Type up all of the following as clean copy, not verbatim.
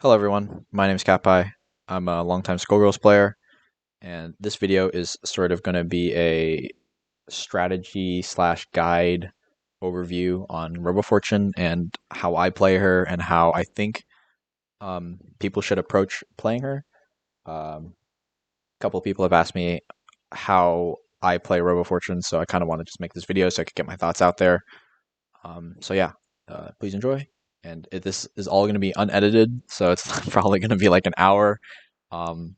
Hello everyone, my name is Kapai. I'm a longtime Skullgirls player, and this video is sort of going to be a strategy slash guide overview on Robo Fortune and how I play her and how I think people should approach playing her. A couple of people have asked me how I play Robo Fortune, so I kind of want to just make this video so I could get my thoughts out there. Please enjoy. And this is all going to be unedited, so it's probably going to be like an hour. Um,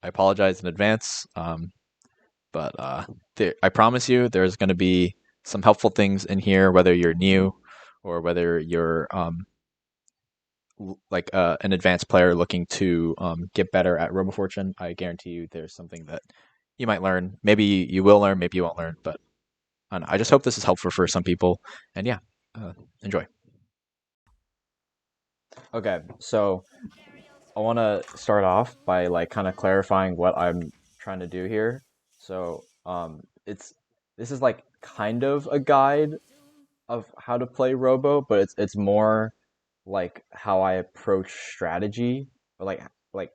I apologize in advance, but I promise you there's going to be some helpful things in here, whether you're new or whether you're an advanced player looking to get better at Robo Fortune. I guarantee you there's something that you might learn. Maybe you will learn, maybe you won't learn, but I don't know. I just hope this is helpful for some people. And yeah, enjoy. Okay, so I want to start off by like kind of clarifying what I'm trying to do here. So, it's this is like kind of a guide of how to play Robo, but it's more like how I approach strategy, or like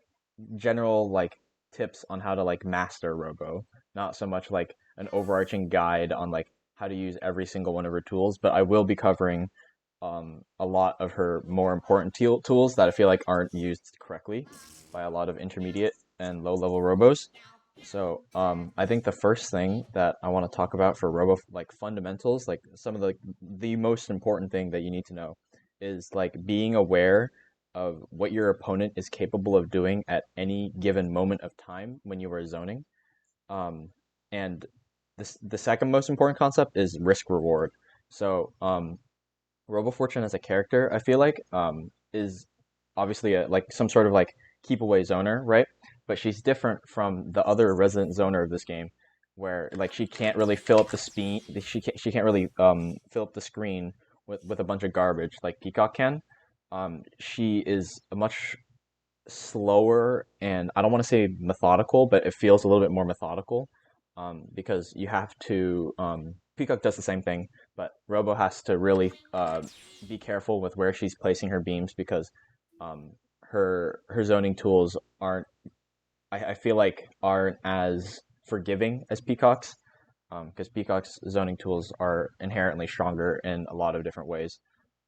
general like tips on how to like master Robo. Not so much like an overarching guide on like how to use every single one of her tools, but I will be covering a lot of her more important tools that I feel like aren't used correctly by a lot of intermediate and low level robos. So I think the first thing that I want to talk about for robo like fundamentals, like some of the most important thing that you need to know is like being aware of what your opponent is capable of doing at any given moment of time when you are zoning. And the second most important concept is risk reward. So Robo Fortune as a character, I feel like, is obviously like some sort of like keep away zoner, right? But she's different from the other resident zoner of this game, where like she can't really fill up the speed. She can't really fill up the screen with a bunch of garbage like Peacock can. She is a much slower, and I don't want to say methodical, but it feels a little bit more methodical, because you have to. Peacock does the same thing, but Robo has to really be careful with where she's placing her beams because her zoning tools aren't. I feel like aren't as forgiving as Peacock's, because Peacock's zoning tools are inherently stronger in a lot of different ways.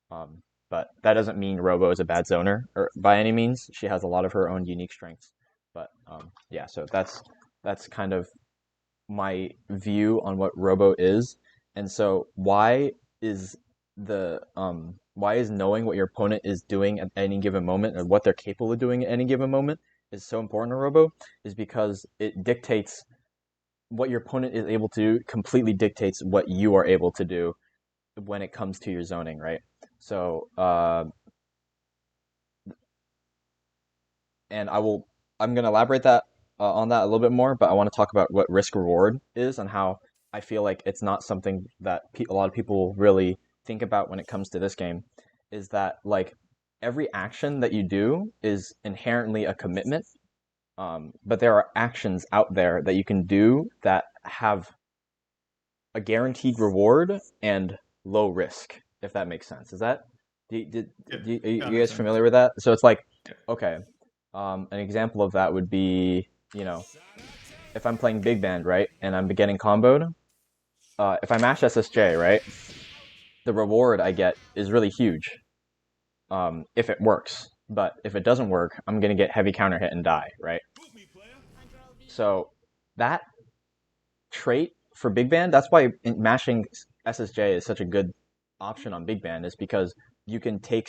Um, but that doesn't mean Robo is a bad zoner or by any means. She has a lot of her own unique strengths. But yeah, so that's kind of my view on what Robo is. And so is why is knowing what your opponent is doing at any given moment or what they're capable of doing at any given moment is so important to Robo is because it dictates what your opponent is able to do completely dictates what you are able to do when it comes to your zoning, right? So, and I'm going to elaborate that on that a little bit more, but I want to talk about what risk reward is and how I feel like it's not something that a lot of people really think about when it comes to this game. Is that like every action that you do is inherently a commitment, but there are actions out there that you can do that have a guaranteed reward and low risk, if that makes sense. Is that Yeah, are you makes guys sense. familiar with that? So it's like, Yeah. okay, an example of that would be, if I'm playing big band, right, and I'm getting comboed, if I mash SSJ, right, the reward I get is really huge, if it works. But if it doesn't work, I'm gonna get heavy counter hit and die, right? So that trait for big band, that's why mashing SSJ is such a good option on big band, is because you can take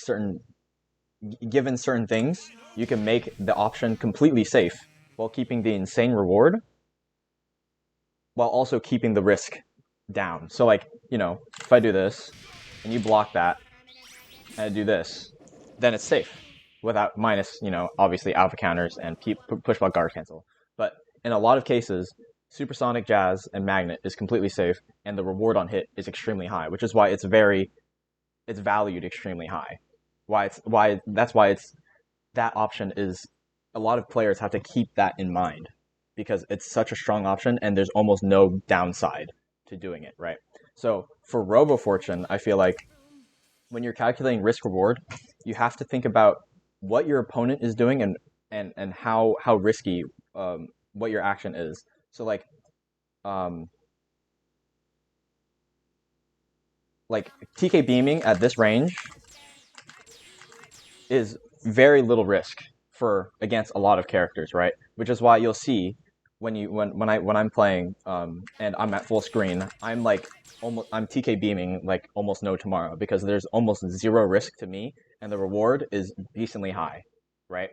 given certain things, you can make the option completely safe while keeping the insane reward, while also keeping the risk down. So like, if I do this and you block that and I do this, then it's safe without minus, obviously alpha counters and push block guard cancel. But in a lot of cases, supersonic jazz and magnet is completely safe and the reward on hit is extremely high, which is why it's valued extremely high. Why it's that option is a lot of players have to keep that in mind because it's such a strong option and there's almost no downside to doing it, right? So for Robo Fortune, I feel like when you're calculating risk reward, you have to think about what your opponent is doing and how risky what your action is. So um like TK beaming at this range is very little risk for against a lot of characters, right? Which is why you'll see when I'm playing and I'm at full screen, I'm TK beaming like almost no tomorrow because there's almost zero risk to me and the reward is decently high, right?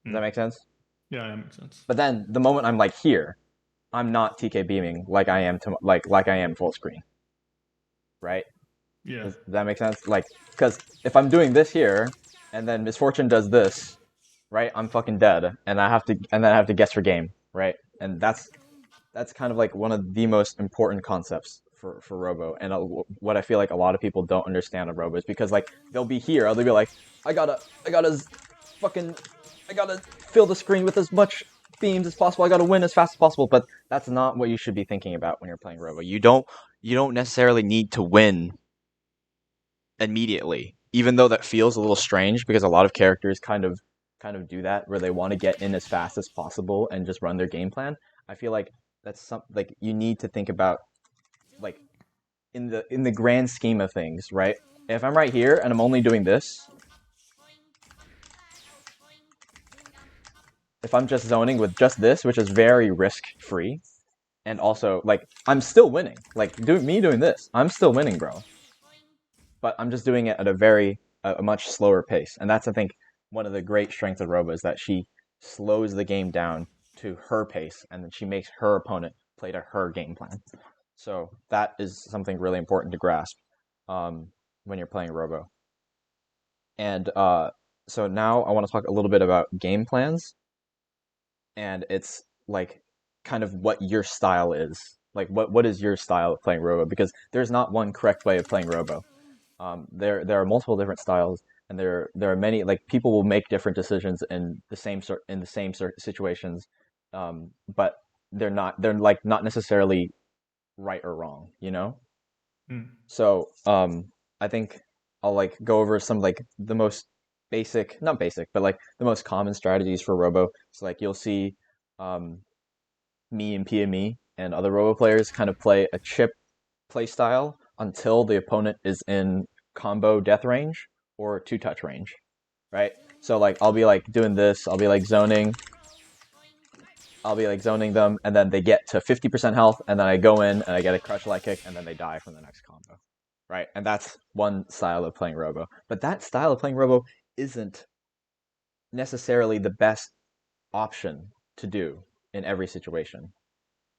Does that Mm. make sense? Yeah, that makes sense. But then the moment I'm like here, I'm not TK beaming like I am to like I am full screen, right? Yeah. Does that make sense? Like, because if I'm doing this here, and then Misfortune does this, right? I'm fucking dead, and then I have to guess for game, right? And that's kind of like one of the most important concepts for Robo, and what I feel like a lot of people don't understand of Robo is because like they'll be here, they'll be like, I gotta fucking, I gotta fill the screen with as much beams as possible. I gotta win as fast as possible, but that's not what you should be thinking about when you're playing Robo. You don't necessarily need to win immediately, even though that feels a little strange because a lot of characters kind of do that where they want to get in as fast as possible and just run their game plan. I feel like that's like you need to think about like in the grand scheme of things, right? If I'm right here and I'm only doing this, if I'm just zoning with just this, which is very risk free, and also like I'm still winning. Like doing this, I'm still winning, bro. But I'm just doing it at a much slower pace, and that's I think one of the great strengths of Robo is that she slows the game down to her pace, and then she makes her opponent play to her game plan. So that is something really important to grasp um, when you're playing Robo. And so now I want to talk a little bit about game plans, and it's like kind of what your style is. Like what is your style of playing Robo? Because there's not one correct way of playing Robo. There are multiple different styles, and there are many like people will make different decisions in the same situations, but they're like not necessarily right or wrong, you know. Mm. So I think I'll like go over some like the most basic, not basic, but like the most common strategies for Robo. So like you'll see um, me and PME and other Robo players kind of play a chip play style until the opponent is in combo death range or two touch range, right? So like I'll be like doing this, I'll be like zoning them, and then they get to 50% health, and then I go in and I get a crush light kick, and then they die from the next combo, right? And that's one style of playing Robo. But that style of playing Robo isn't necessarily the best option to do in every situation,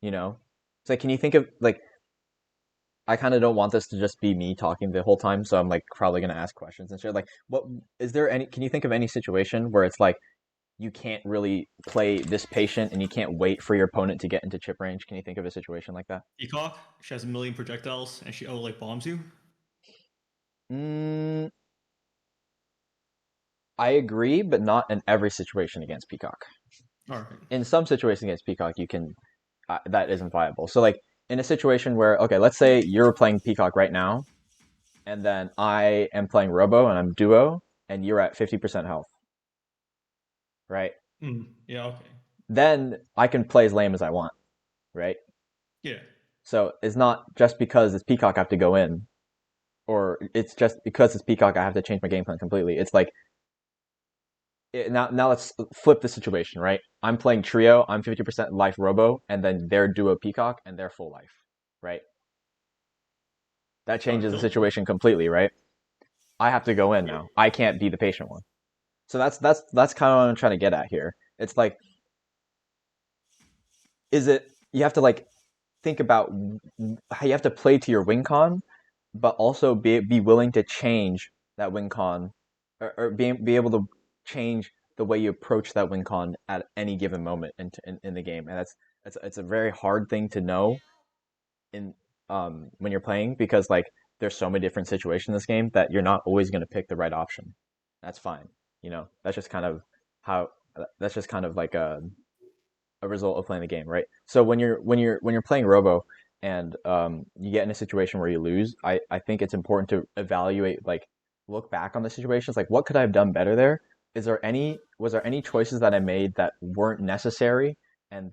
you know? It's like, can you think of like I kind of don't want this to just be me talking the whole time, so I'm like probably gonna ask questions and shit. Like, what is there any? Can you think of any situation where it's like you can't really play this patient and you can't wait for your opponent to get into chip range? Can you think of a situation like that? Peacock, she has a million projectiles and she like bombs you. Mm, I agree, but not in every situation against Peacock. All right. In some situations against Peacock, you can that isn't viable. So like in a situation where okay, let's say you're playing Peacock right now, and then I am playing Robo and I'm duo, and you're at 50% health, right? Mm. Yeah. Okay. Then I can play as lame as I want, right? Yeah. So it's not just because it's Peacock I have to go in, or it's just because it's Peacock I have to change my game plan completely. It's like now let's flip the situation, right? I'm playing trio, I'm 50% life Robo, and then they're duo Peacock and they're full life, right? That Gotta changes the kill them. situation completely, right? I have to go in Yeah. now. I can't be the patient one. So that's kind of what I'm trying to get at here. It's like, is it you have to like think about how you have to play to your win con, but also be willing to change that win con, or be able to change the way you approach that win con at any given moment in the game, and that's it's a very hard thing to know in when you're playing because like there's so many different situations in this game that you're not always going to pick the right option. That's fine, you know. That's just kind of how that's just kind of like a result of playing the game, right? So when you're playing Robo and you get in a situation where you lose, I think it's important to evaluate like look back on the situations, like what could I have done better there? Was there any choices that I made that weren't necessary, and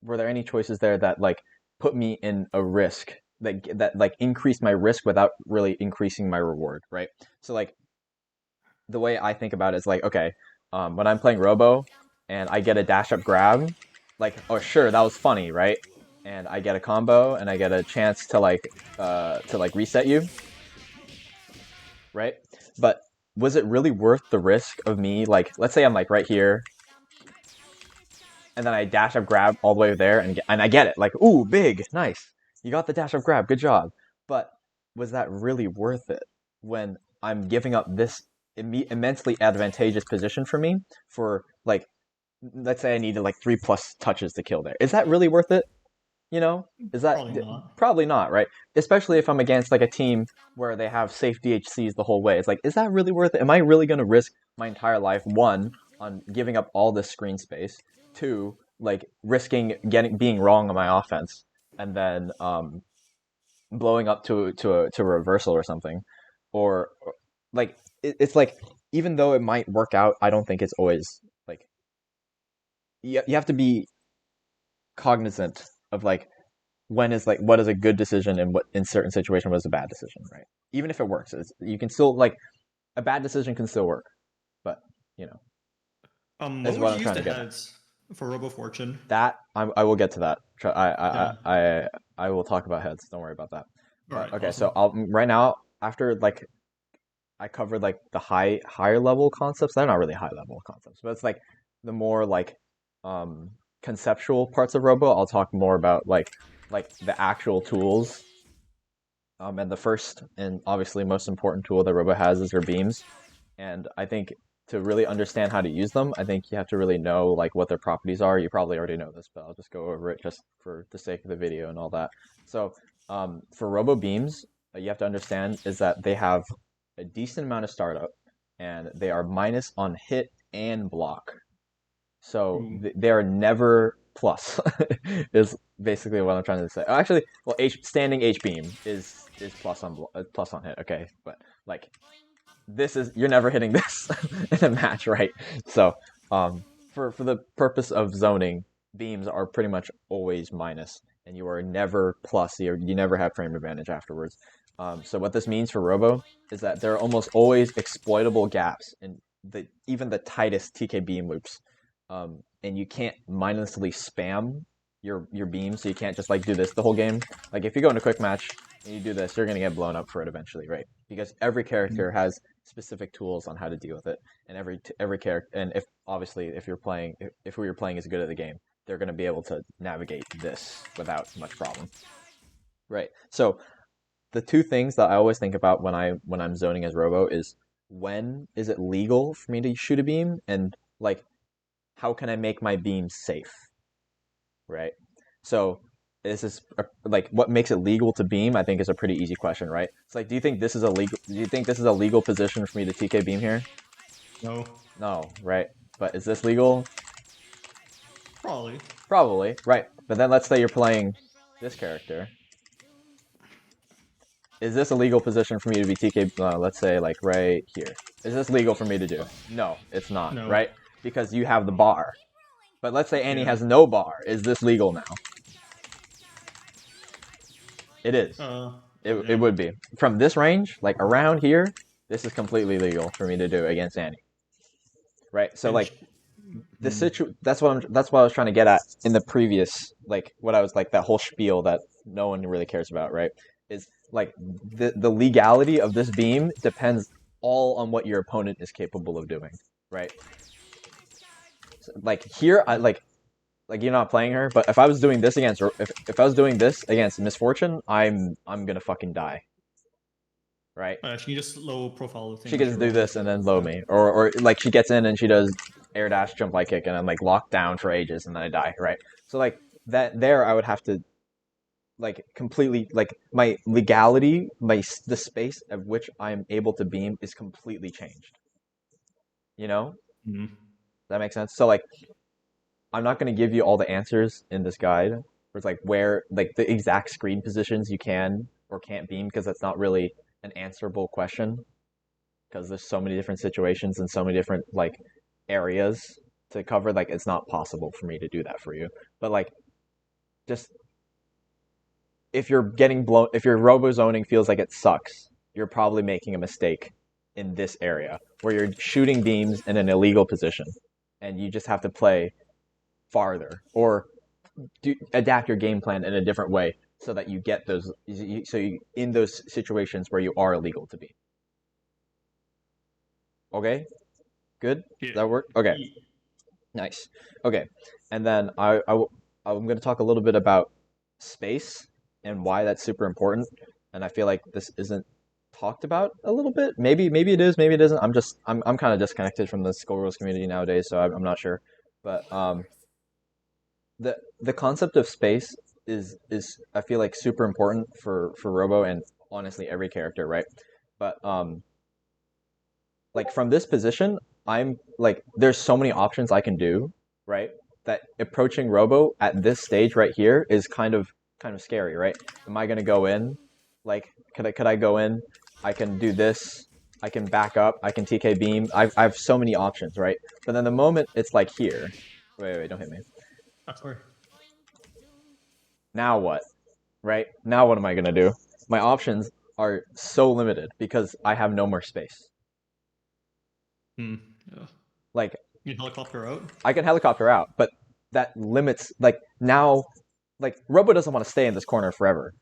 were there any choices there that like put me in a risk that like increased my risk without really increasing my reward, right? So like the way I think about it is like, okay, when I'm playing Robo and I get a dash up grab, like, oh sure, that was funny, right? And I get a combo and I get a chance to like reset you, right? But was it really worth the risk of me like, let's say I'm like right here and then I dash up grab all the way there and I get it, like, ooh, big, nice, you got the dash up grab, good job. But was that really worth it when I'm giving up this immensely advantageous position for me for like, let's say I needed like 3+ touches to kill there? Is that really worth it? You know, is that Probably not. probably not, right? Especially if I'm against like a team where they have safe DHCs the whole way. It's like, is that really worth it? Am I really going to risk my entire life, one, on giving up all this screen space, two, like risking getting being wrong on my offense, and then blowing up to a reversal or something, or like it's like even though it might work out, I don't think it's always like you have to be cognizant of like when is like what is a good decision and what in certain situation was a bad decision, right? Even if it works, you can still like a bad decision can still work, but you know is What would what you I'm use trying to the get at. heads for Robo Fortune? That I will get to that. Yeah. I will talk about heads. Don't worry about that. All But right. okay, so Awesome. I'll right now after like I covered like the higher level concepts. They're not really high level concepts, but it's like the more like um conceptual parts of Robo. I'll talk more about like the actual tools. And the first and obviously most important tool that Robo has is her beams. And I think to really understand how to use them, I think you have to really know like what their properties are. You probably already know this, but I'll just go over it just for the sake of the video and all that. So for Robo beams, you have to understand is that they have a decent amount of startup, and they are minus on hit and block. So Ooh. they are never plus. Is basically what I'm trying to say. Actually, well, standing H beam is plus on hit. Okay, but like this is you're never hitting this in a match, right? So for the purpose of zoning, beams are pretty much always minus, and you are never plus. You never have frame advantage afterwards. So what this means for Robo is that there are almost always exploitable gaps in even the tightest TK beam loops, and you can't mindlessly spam your beam, so you can't just like do this the whole game. Like if you go into quick match and you do this, you're gonna get blown up for it eventually, right? Because every character has specific tools on how to deal with it, and every character, and if obviously if who you're playing is good at the game, they're gonna be able to navigate this without much problem, right? So the two things that I always think about when I'm zoning as Robo is when is it legal for me to shoot a beam, and like how can I make my beam safe, right? So this is like what makes it legal to beam. I think is a pretty easy question, right? It's like, do you think this is a legal? Do you think this is a legal position for me to TK beam here? No. No, right? But is this legal? Probably. Probably, right? But then let's say you're playing this character. Is this a legal position for me to be TK? Let's say like right here. Is this legal for me to do? No, it's not, No. right? Because you have the bar. But let's say Annie Yeah. has no bar. Is this legal now? It is. It Yeah. would be from this range, like around here. This is completely legal for me to do against Annie, right? So And like sh- the mm, that's what I was trying to get at in the previous like what I was like that whole spiel that no one really cares about, right? Is like the legality of this beam depends all on what your opponent is capable of doing, right? So, like here, I like you're not playing her, but if I was doing this against if I was doing this against Misfortune, I'm gonna fucking die, right? she can just low profile the thing She when can she just do rolls. this and then low Yeah. me, or like she gets in and she does air dash, jump light kick, and I'm like locked down for ages, and then I die, right? So like that there, I would have to like completely like my legality, the space at which I am able to beam is completely changed. You know, does Mm. that make sense? So like I'm not going to give you all the answers in this guide. Where it's like where like the exact screen positions you can or can't beam because that's not really an answerable question. because there's so many different situations and so many different like areas to cover. Like it's not possible for me to do that for you. But like just if you're getting blown, if your robo zoning feels like it sucks, you're probably making a mistake in this area where you're shooting beams in an illegal position, and you just have to play farther or adapt your game plan in a different way so that you get those. So you in those situations where you are illegal to be. Okay, good. Does Yeah. that work? Okay, nice. Okay, and then I'm going to talk a little bit about space and why that's super important. And I feel like this isn't talked about a little bit. Maybe it is, maybe it isn't. I'm kind of disconnected from the Skull Rules community nowadays, so I'm not sure. But the concept of space is I feel like super important for Robo and honestly every character, right? But like from this position, I'm like there's so many options I can do, right? That approaching Robo at this stage right here is kind of scary, right? Am I gonna go in? Like, could I go in? I can do this. I can back up. I can TK beam. I have so many options, right? But then the moment it's like here, wait, don't hit me. Sorry. Now what? Right? Now what am I gonna do? My options are so limited because I have no more space. Hmm. Yeah. Like You helicopter out. I can helicopter out, but that limits like now like Robo doesn't want to stay in this corner forever.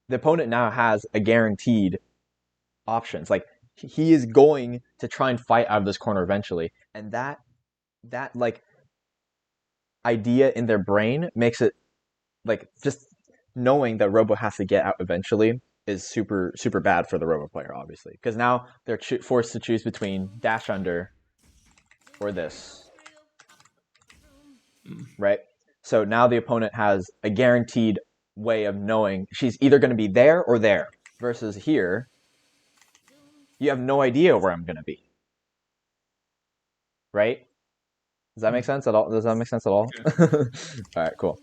The opponent now has a guaranteed options. Like he is going to try and fight out of this corner eventually. And that like idea in their brain makes it like just knowing that Robo has to get out eventually is super bad for the Robo player, obviously, because now they're forced to choose between dash under or this, right? So now the opponent has a guaranteed way of knowing she's either going to be there or there. Versus here, you have no idea where I'm going to be, right? Does that make sense at all? Does that make sense at all? Yeah. All right, cool.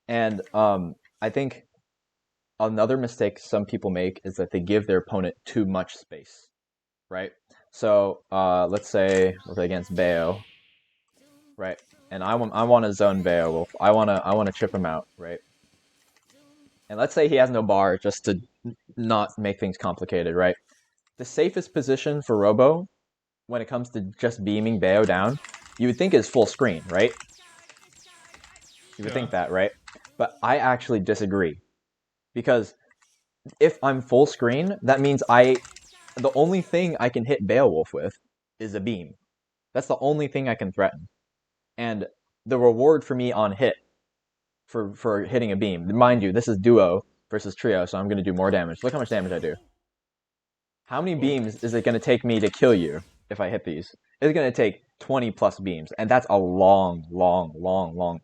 And I think another mistake some people make is that they give their opponent too much space, right? So let's say we're against Bayo, right? And I want to zone Beowulf. I want to chip him out, right? And let's say he has no bar, just to not make things complicated, right? The safest position for Robo when it comes to just beaming Bayo down, you would think is full screen, right? You would Yeah. think that, right? But I actually disagree because if I'm full screen, that means the only thing I can hit Beowulf with is a beam. That's the only thing I can threaten. And the reward for me on hit for hitting a beam, mind you, this is duo versus trio, so I'm going to do more damage. Look how much damage I do. How many beams is it going to take me to kill you if I hit these? It's going to take 20 plus beams, and that's a long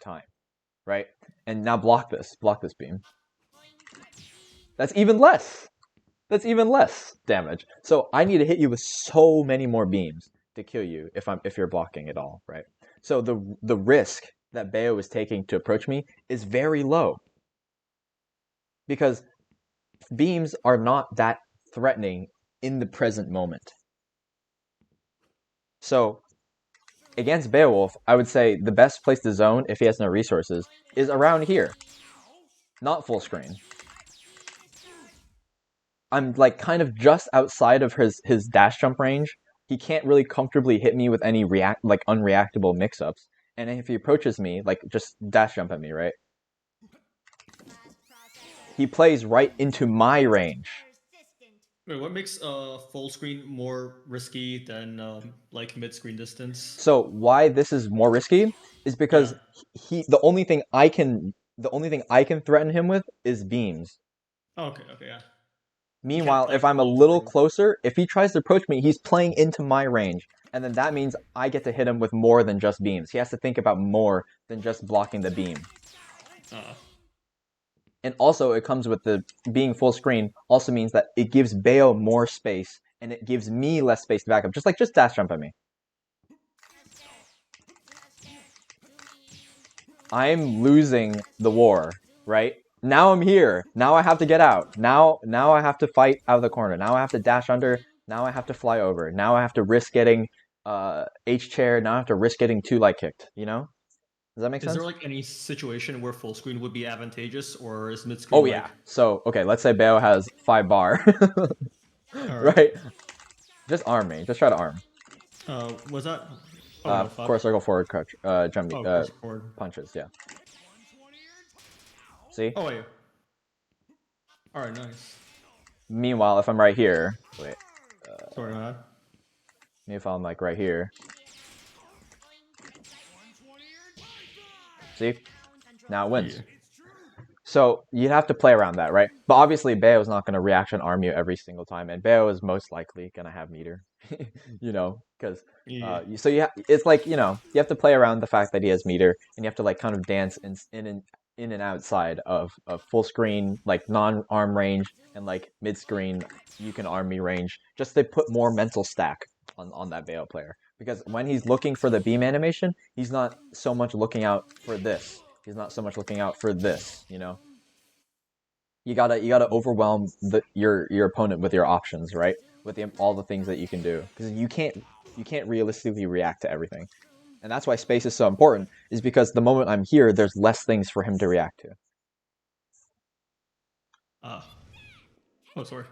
time, right? And now block this beam. That's even less. That's even less damage. So I need to hit you with so many more beams to kill you if you're blocking at all, right? So the risk that Bayo is taking to approach me is very low because beams are not that threatening in the present moment. So against Beowulf, I would say the best place to zone if he has no resources is around here, not full screen. I'm like kind of just outside of his dash jump range. He can't really comfortably hit me with any unreactable mix-ups. And if he approaches me, like just dash jump at me, right? He plays right into my range. Wait, what makes full screen more risky than like mid screen distance? So why this is more risky is Yeah. because the only thing I can threaten him with is beams. Oh, okay. Okay. Yeah. You can't Meanwhile, if like I'm a roll little through. closer, if he tries to approach me, he's playing into my range. And then that means I get to hit him with more than just beams. He has to think about more than just blocking the beam. Uh, And also, it comes with the being full screen, also means that it gives Bayo more space, and it gives me less space to back up. Just dash jump at me. I'm losing the war, right? Now I'm here. Now I have to get out. Now I have to fight out of the corner. Now I have to dash under, Now I have to fly over. Now I have to risk getting H chair. Now I have to risk getting two light kicked. You know? Does that make Is there sense? like any situation where full screen would be advantageous, or is mid Oh screen yeah. like, So okay, let's say Bayo has 5 bar, all right, right? Just arm me. Just try to arm. was that? Oh no, Core fuck. circle forward crutch. Jump. Oh, course forward. Punches. Yeah. See. Oh wait. All right, nice. Meanwhile, if I'm right here, wait. Sorry, man. If I'm like right here, see. Now it Yeah. wins. So you'd have to play around that, right? But obviously, Bayo's not going to reaction arm you every single time, and Bayo is most likely going to have meter, because Yeah. it's like you have to play around the fact that he has meter, and you have to like kind of dance in and outside of full screen like non arm range and like mid screen you can arm me range, just to put more mental stack on that Bayo player. Because when he's looking for the beam animation, he's not so much looking out for this. He's not so much looking out for this. You gotta overwhelm your opponent with your options, right? With all the things that you can do, because you can't realistically react to everything, and that's why space is so important. Is because the moment I'm here, there's less things for him to react to. Ah. Oh, sorry.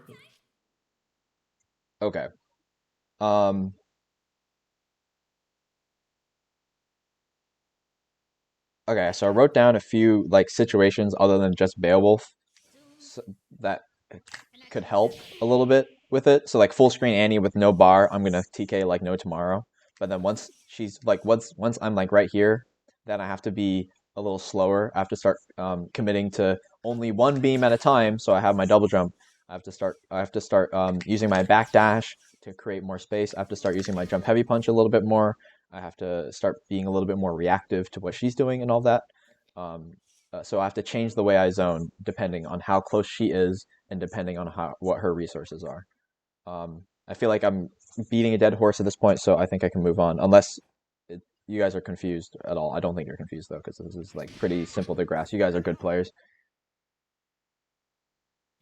Okay. Um. Okay. So I wrote down a few like situations other than just Beowulf, that could help a little bit with it. So like full screen Annie with no bar, I'm gonna TK like no tomorrow. But then once I'm like right here, then I have to be a little slower. I have to start committing to only one beam at a time. So I have my double jump. I have to start using my back dash to create more space. I have to start using my jump heavy punch a little bit more. I have to start being a little bit more reactive to what she's doing and all that. Um, so I have to change the way I zone depending on how close she is and depending on what her resources are. I feel like I'm beating a dead horse at this point, so I think I can move on. Unless you guys are confused at all. I don't think you're confused though, because this is like pretty simple to grasp. You guys are good players.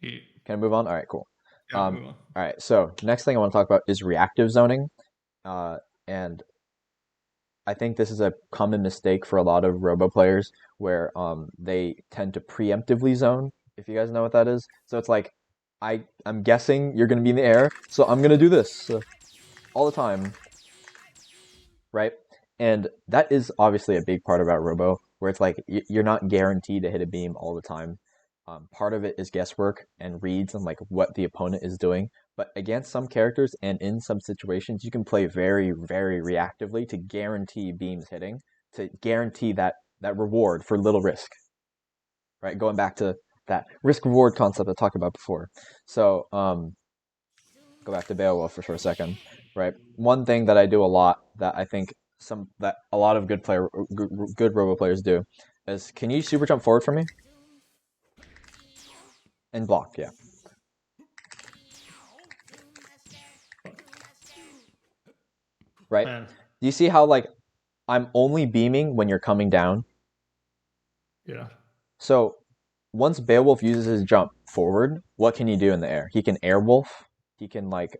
Yeah. Can I move on? All right, cool. Yeah, move on. All right, so next thing I want to talk about is reactive zoning, and I think this is a common mistake for a lot of Robo players where they tend to preemptively zone, if you guys know what that is. So it's like I'm guessing you're going to be in the air, so I'm going to do this all the time, right? And that is obviously a big part about Robo, where it's like you're not guaranteed to hit a beam all the time. Part of it is guesswork and reads and like what the opponent is doing. But against some characters and in some situations, you can play very, very reactively to guarantee beams hitting, to guarantee that reward for little risk, right? Going back to that risk reward concept I talked about before. So go back to Beowulf for a second, right? One thing that I do a lot that I think that a lot of good Robo players do is, can you super jump forward for me and block? Yeah, right. Man. Do you see how like I'm only beaming when you're coming down? Yeah. So once Beowulf uses his jump forward, what can he do in the air? He can airwolf. He can like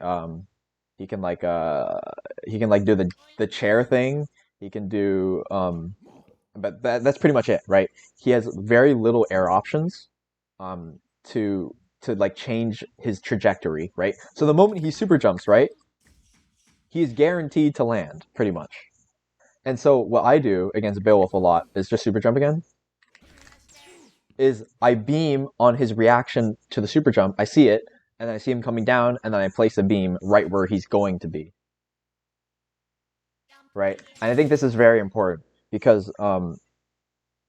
he can like uh he can like do the chair thing. He can do but that's pretty much it, right? He has very little air options um to like change his trajectory, right? So the moment he super jumps, right, he's guaranteed to land pretty much. And so what I do against Beowulf a lot is just super jump again. Is I beam on his reaction to the super jump. I see it, and then I see him coming down, and then I place a beam right where he's going to be. Right, and I think this is very important because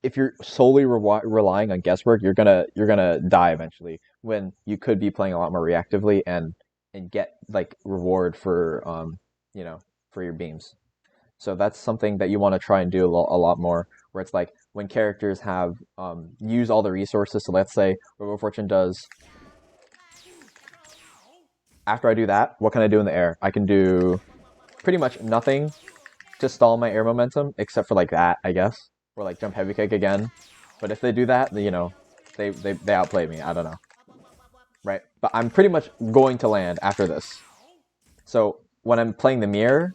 if you're solely relying on guesswork, you're gonna die eventually. When you could be playing a lot more reactively and get like reward for for your beams. So that's something that you want to try and do a lot more. Where it's like when characters have use all the resources. So let's say Robo Fortune does. After I do that, what can I do in the air? I can do pretty much nothing to stall my air momentum, except for like that, I guess, or like jump heavy kick again. But if they do that, they outplay me. I don't know, right? But I'm pretty much going to land after this. So when I'm playing the mirror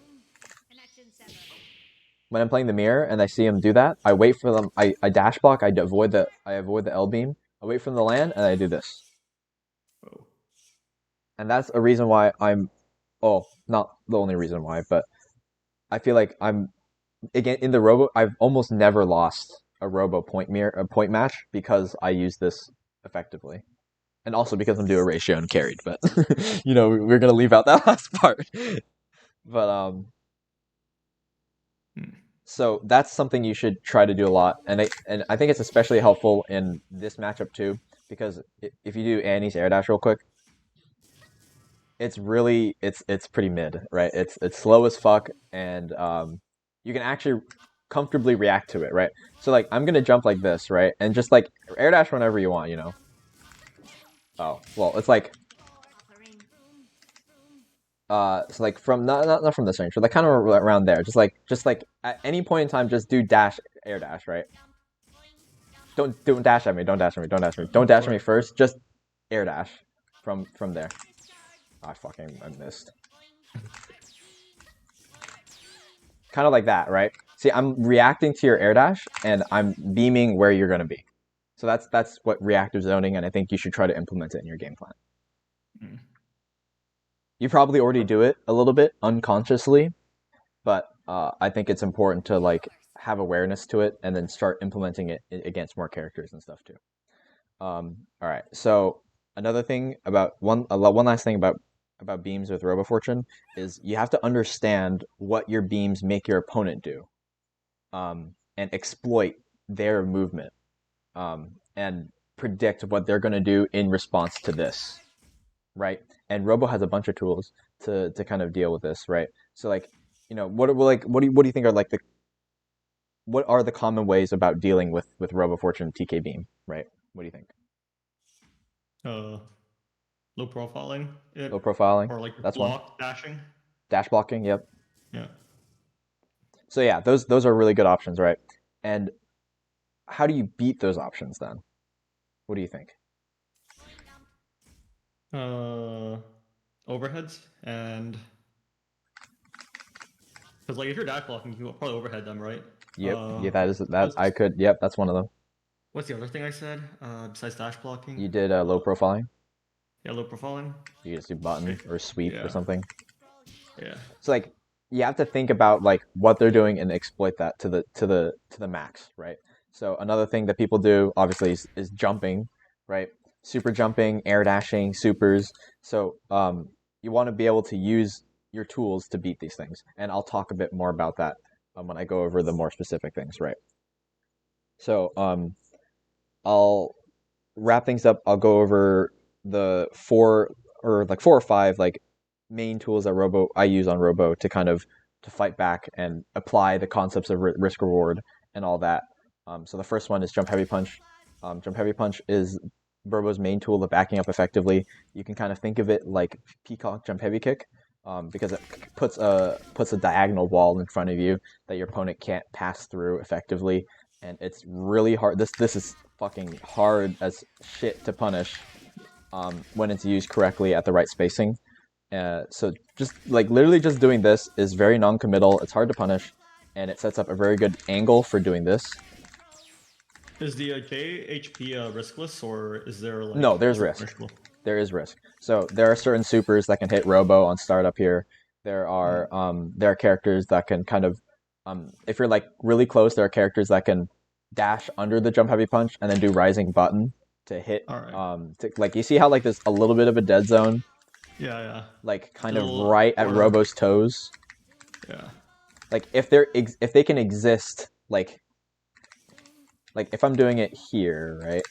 and I see him do that, I wait for them. I dash block. I avoid the L beam. I wait for them to land, and I do this. Oh. And that's a reason why I'm. Oh, not the only reason why, but I feel like I'm again in the Robo. I've almost never lost a Robo a point match because I use this effectively, and also because I'm doing ratio and carried. But we're gonna leave out that last part. But Hmm. So that's something you should try to do a lot, and I think it's especially helpful in this matchup too, because if you do Annie's air dash real quick, it's pretty mid, right? It's slow as fuck, and you can actually comfortably react to it, right? So like I'm gonna jump like this, right, and just like air dash whenever you want, you know. Oh well, it's like so like from not from this range, but like kind of around there, just like at any point in time, just do dash air dash, right? Don't dash at me. Don't dash at me. Don't dash at me. Don't dash at me Alright. first. Just air dash from there. Oh, I missed. Kind of like that, right? See, I'm reacting to your air dash and I'm beaming where you're gonna be. So that's what reactive zoning, and I think you should try to implement it in your game plan. Hmm. You probably already do it a little bit unconsciously, but I think it's important to like have awareness to it and then start implementing it against more characters and stuff too. All right. So another thing about one last thing about beams with Robo Fortune is you have to understand what your beams make your opponent do, and exploit their movement, and predict what they're going to do in response to this, right? And Robo has a bunch of tools to kind of deal with this, right? So like, what do you think are like the what are the common ways about dealing with Robo Fortune TK Beam, right? What do you think? Uh, Low profiling Low it, profiling, or like that's one. block dashing. Dash blocking, yep. Yeah. So yeah, those are really good options, right? And how do you beat those options then? What do you think? Uh, Overheads and because like if you're dash blocking, you can probably overhead them, right? Yep, Uh, yeah, that is that I what's could. Yep, that's one of them. what's the other thing I said? Besides dash blocking, You did low profiling. yeah, low profiling. You just do button Okay. or sweep or Yeah. something. Yeah. So like you have to think about like what they're doing and exploit that to the max, right? So another thing that people do obviously is jumping, right? Super jumping, air dashing, supers. So you want to be able to use your tools to beat these things, and I'll talk a bit more about that when I go over the more specific things, right? So I'll wrap things up. I'll go over the four or five like main tools that Robo I use on Robo to kind of to fight back and apply the concepts of risk reward and all that. So the first one is jump heavy punch. Jump heavy punch is Robo's main tool of backing up effectively. You can kind of think of it like Peacock jump heavy kick, because it puts a diagonal wall in front of you that your opponent can't pass through effectively, and it's really hard. This is fucking hard as shit to punish, when it's used correctly at the right spacing. So just like literally just doing this is very non-committal. It's hard to punish, and it sets up a very good angle for doing this. Is the JHP riskless, or is there No, like there's is it risk. punishable? There is risk. So there are certain supers that can hit Robo on startup here. Hmm. There are characters that can kind of, if you're like really close, there are characters that can dash under the jump heavy punch and then do rising button to hit, All right. like you see how like there's a little bit of a dead zone, Yeah, yeah. like kind There's a of little right at corner. Robo's toes. Yeah. Like if they can exist, like if I'm doing it here, right,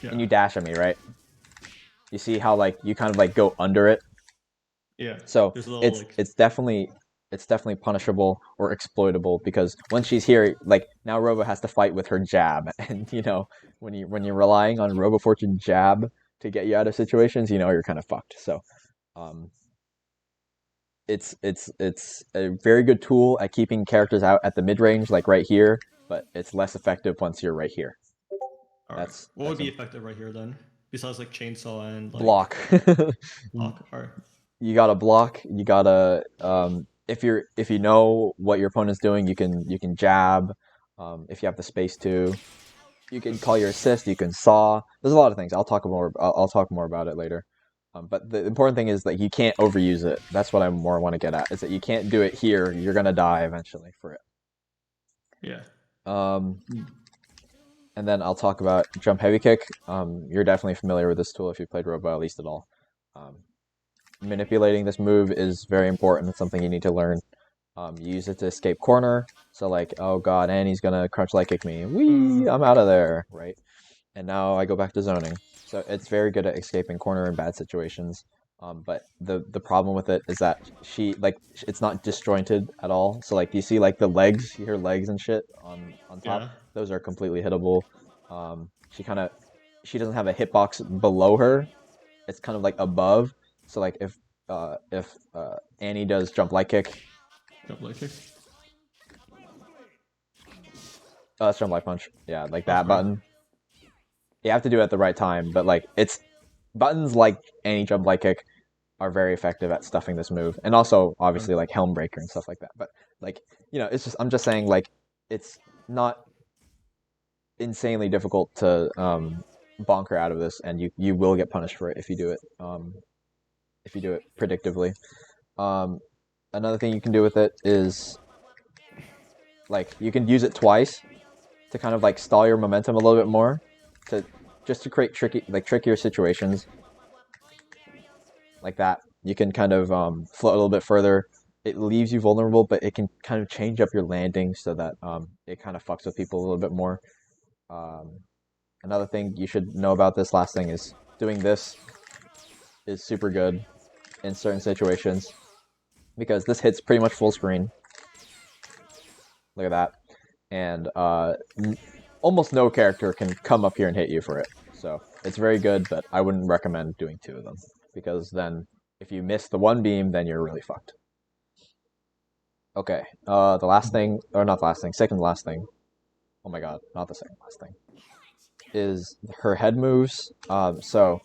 and Yeah. you dash at me, right, you see how like you kind of like go under it. Yeah. So There's a little it's like it's definitely it's definitely punishable or exploitable, because once she's here, like now Robo has to fight with her jab, and when you're relying on Robo Fortune jab to get you out of situations, you're kind of fucked. So um, it's a very good tool at keeping characters out at the mid range, like right here, but it's less effective once you're right here. all right. That's What would that's be a effective right here then? Besides like chainsaw and like block. lock. All right. you gotta block. You gotta if you know what your opponent's doing, you can jab. If you have the space to, you can call your assist. You can saw. There's a lot of things. I'll talk more about it later. But the important thing is that you can't overuse it. That's what I more want to get at. Is that you can't do it here. You're gonna die eventually for it. Yeah. Um, and then I'll talk about jump heavy kick. You're definitely familiar with this tool if you played Robo at least at all. Um, Manipulating this move is very important. It's something you need to learn. You use it to escape corner. So like, oh god, Annie's gonna crunch light kick me. Whee! I'm out of there, right? And now I go back to zoning. So it's very good at escaping corner in bad situations. But the problem with it is that it's not disjointed at all. So like you see like the legs, you hear legs and shit on top. Yeah. Those are completely hittable. She doesn't have a hitbox below her. It's kind of like above. So like if Annie does jump light kick, Jump light kick. that's jump light punch. Yeah, like Oh, that sorry. button. You have to do it at the right time, but like it's buttons like Annie jump light kick are very effective at stuffing this move, and also obviously like Helm Breaker and stuff like that. But like it's just I'm just saying like it's not insanely difficult to bonk her out of this, and you will get punished for it if you do it predictively. Um, Another thing you can do with it is like you can use it twice to kind of like stall your momentum a little bit more to just to create trickier situations like that. You can kind of float a little bit further. It leaves you vulnerable, but it can kind of change up your landing so that it kind of fucks with people a little bit more. Um, Another thing you should know about this last thing is doing this is super good in certain situations because this hits pretty much full screen. Look at that. And almost no character can come up here and hit you for it. So it's very good, but I wouldn't recommend doing two of them because then if you miss the one beam, then you're really fucked. Okay, the last thing, or not the last thing, second to last thing. Oh my god, not the second last thing. Is her head moves. So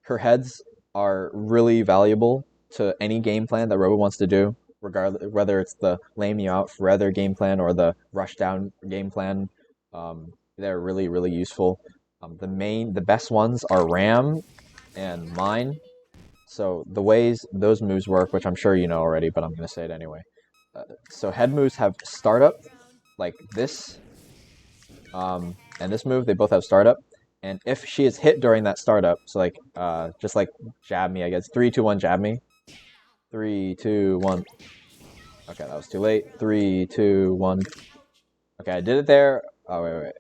her heads are really valuable to any game plan that Robo wants to do, regardless whether it's the lame you out forever game plan or the rush down game plan. They're really really useful. The best ones are Ram and Mine. So the ways those moves work, which I'm sure you know already, but I'm gonna say it anyway. So head moves have startup, like this, and this move. They both have startup, and if she is hit during that startup, so like just like jab me, I guess 3, 2, 1, jab me. 3, 2, 1. Okay, that was too late. 3, 2, 1. Okay, I did it there. Oh wait.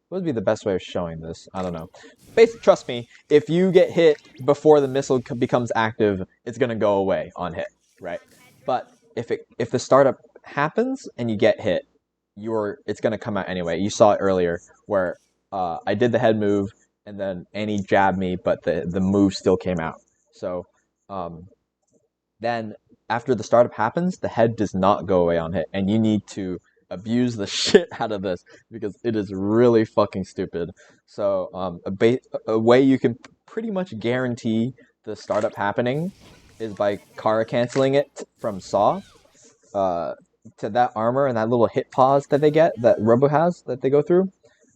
What would be the best way of showing this? I don't know. Basically, trust me, if you get hit before the missile becomes active, it's gonna go away on hit, right? But if the startup happens and you get hit, it's gonna come out anyway. You saw it earlier where I did the head move and then Annie jabbed me, but the move still came out. So um, then after the startup happens, the head does not go away on hit, and you need to abuse the shit out of this because it is really fucking stupid. So a way you can pretty much guarantee the startup happening is by Kara canceling it from Saw uh, to that armor and that little hit pause that they get that Robo has that they go through.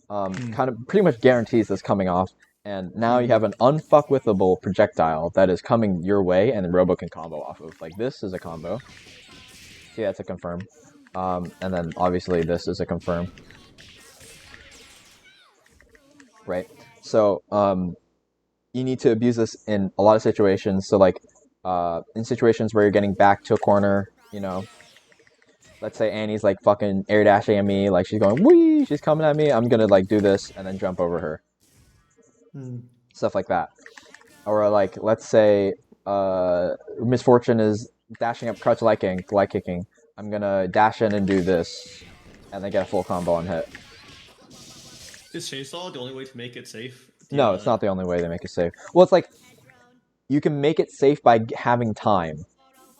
Kind of pretty much guarantees this coming off. And now you have an unfuckwithable projectile that is coming your way, and the Robo can combo off of. Like this is a combo. See, that's a confirm. And then obviously this is a confirm. Right? So you need to abuse this in a lot of situations. So like in situations where you're getting back to a corner, let's say Annie's like fucking air dashing at me, like she's going wee, she's coming at me. I'm gonna like do this and then jump over her, stuff like that. Or like let's say Misfortune is dashing up crutch light kicking. I'm gonna dash in and do this, and then get a full combo on hit. Is chainsaw the only way to make it safe? No, it's not the only way they make it safe. Well, it's like you can make it safe by having time,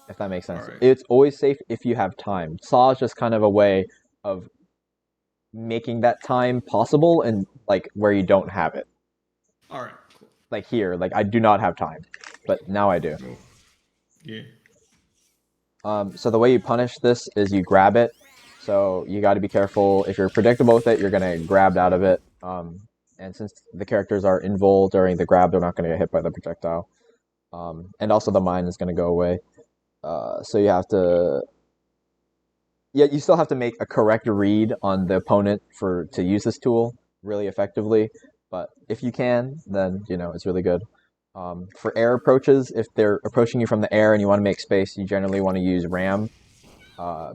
if that makes sense. Alright. It's always safe if you have time. Saw is just kind of a way of making that time possible and like where you don't have it. Alright, cool. Like here, like I do not have time, but now I do. Cool. Yeah. So the way you punish this is you grab it. So you got to be careful. If you're predictable with it, you're gonna get grabbed out of it. And since the characters are invul during the grab, they're not gonna get hit by the projectile. And also the mine is gonna go away. So you have to, yeah, you still have to make a correct read on the opponent to use this tool really effectively. But if you can, then it's really good. For air approaches, if they're approaching you from the air and you want to make space, you generally want to use ram,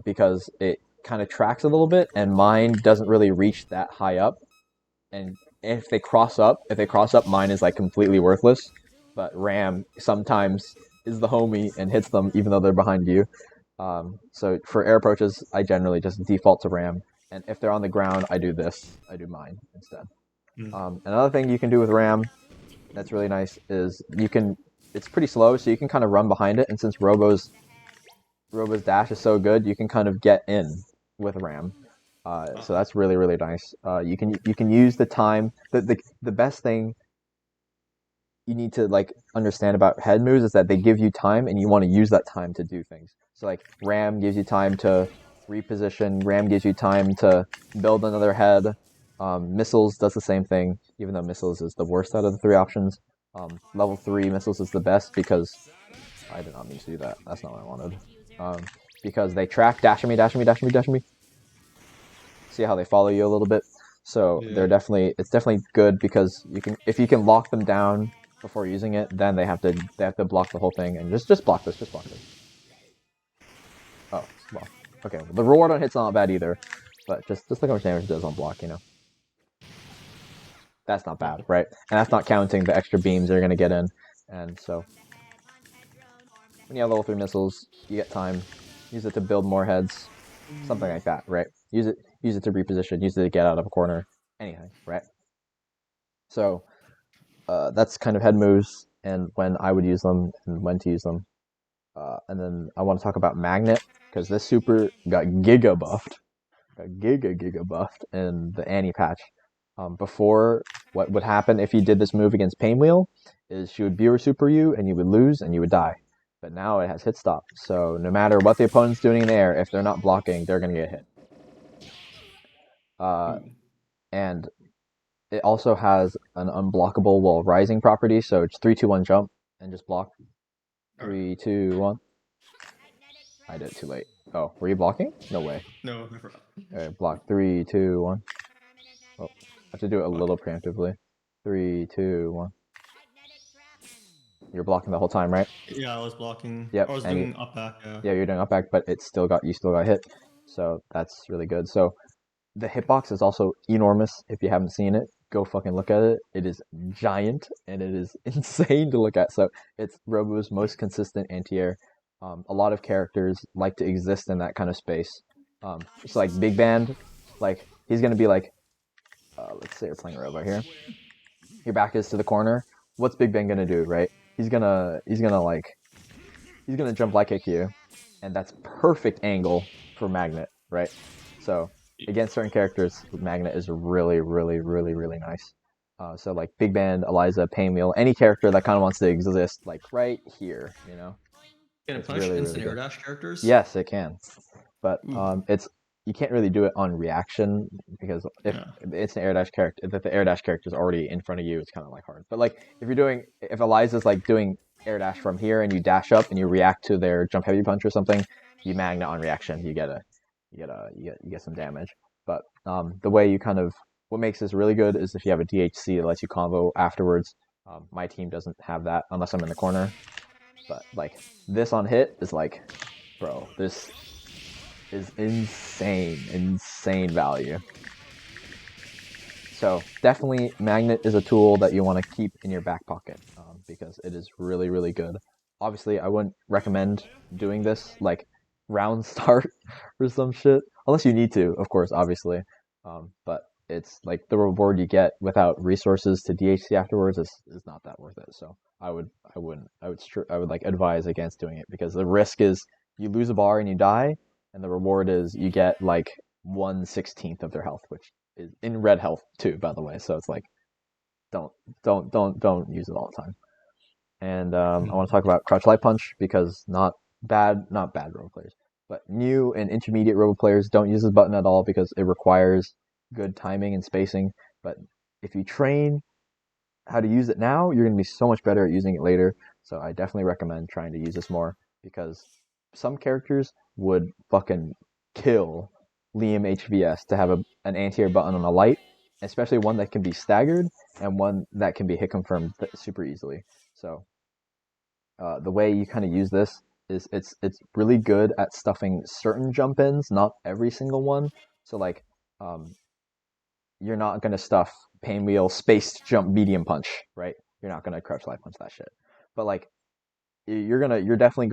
because it kind of tracks a little bit, and mine doesn't really reach that high up. And if they cross up, mine is like completely worthless. But ram sometimes is the homie and hits them even though they're behind you. So for air approaches, I generally just default to ram, and if they're on the ground, I do this. I do mine instead. Mm. Another thing you can do with ram that's really nice is you can. It's pretty slow, so you can kind of run behind it, and since Robo's dash is so good, you can kind of get in with ram. So that's really really nice. You can use the time. The best thing you need to like understand about head moves is that they give you time, and you want to use that time to do things. So like ram gives you time to reposition. Ram gives you time to build another head. Missiles does the same thing, even though missiles is the worst out of the three options. Level 3 missiles is the best because I did not mean to do that. That's not what I wanted. Um, because they track dashing me, dashing me, dashing me, dashing me. See how they follow you a little bit. So Yeah. it's definitely good because if you can lock them down before using it, then they have to block the whole thing, and just block this, just block this. Oh, well, okay. Well, the reward on hit's not bad either, but just look how much damage it does on block. That's not bad, right? And that's not counting the extra beams they're gonna get in, and so when you have level 3 missiles, you get time. Use it to build more heads, something like that, right? Use it to reposition, use it to get out of a corner, anything, right? So that's kind of head moves and when I would use them and when to use them. And then I want to talk about Magnet because this super got giga buffed in the Annie patch. Before, what would happen if you did this move against Painwheel is she would viewer super you and you would lose and you would die. But now it has hit stop, so no matter what the opponent's doing in the air, if they're not blocking, they're gonna get hit. Mm. And it also has an unblockable while rising property, so it's 3-2-1 jump and just block. All right. 3-2-1. I did it too late. Oh, were you blocking? No way. No, I forgot. Alright, block. 3-2-1. Oh, I have to do it a Fuck. little preemptively. 3-2-1. You're blocking the whole time, right? Yeah, I was blocking. I Yep, was and doing up back. Yeah. yeah, you're doing up back, but you still got hit. So that's really good. So the hitbox is also enormous. If you haven't seen it, go fucking look at it. It is giant and it is insane to look at. So it's Robo's most consistent anti-air. A lot of characters like to exist in that kind of space. It's like Big Band, like he's gonna be like, let's say you're playing Robo here. Your back is to the corner. What's Big Band gonna do, right? He's gonna jump like kick you, and that's perfect angle for Magnet, right? So against certain characters, Magnet is really, really, really, really nice. So like Big Band, Eliza, Painwheel, any character that kind of wants to exist, like right here, Can it it's punish really, really instant air good. dash characters? Yes, it can, but Ooh. it's you can't really do it on reaction because if Yeah. it's an air dash character, if the air dash character is already in front of you, it's kind of like hard. But like if Eliza's like doing air dash from here and you dash up and you react to their jump heavy punch or something, you magnet on reaction, you get some damage. But the way what makes this really good is if you have a DHC that lets you combo afterwards. My team doesn't have that unless I'm in the corner. But like this on hit is like, bro, this is insane value. So definitely, Magnet is a tool that you want to keep in your back pocket because it is really, really good. Obviously, I wouldn't recommend doing this like round start or some shit, unless you need to, of course, obviously. But it's like the reward you get without resources to DHC afterwards is not that worth it. So I would like advise against doing it because the risk is you lose a bar and you die, and the reward is you get like 1/16 of their health, which is in red health too, by the way. So it's like don't use it all the time. And I want to Hmm. talk about Crouch Light Punch because not bad Robo players, but new and intermediate Robo players don't use this button at all because it requires good timing and spacing. But if you train how to use it now, you're going to be so much better at using it later. So I definitely recommend trying to use this more because some characters would fucking kill Liam HVS to have an anti-air button on a light, especially one that can be staggered and one that can be hit confirmed super easily. So the way you kind of use this is it's really good at stuffing certain jump ins, not every single one. So like um, you're not gonna stuff Painwheel spaced jump medium punch, right? You're not gonna crouch light punch that shit. But like you're definitely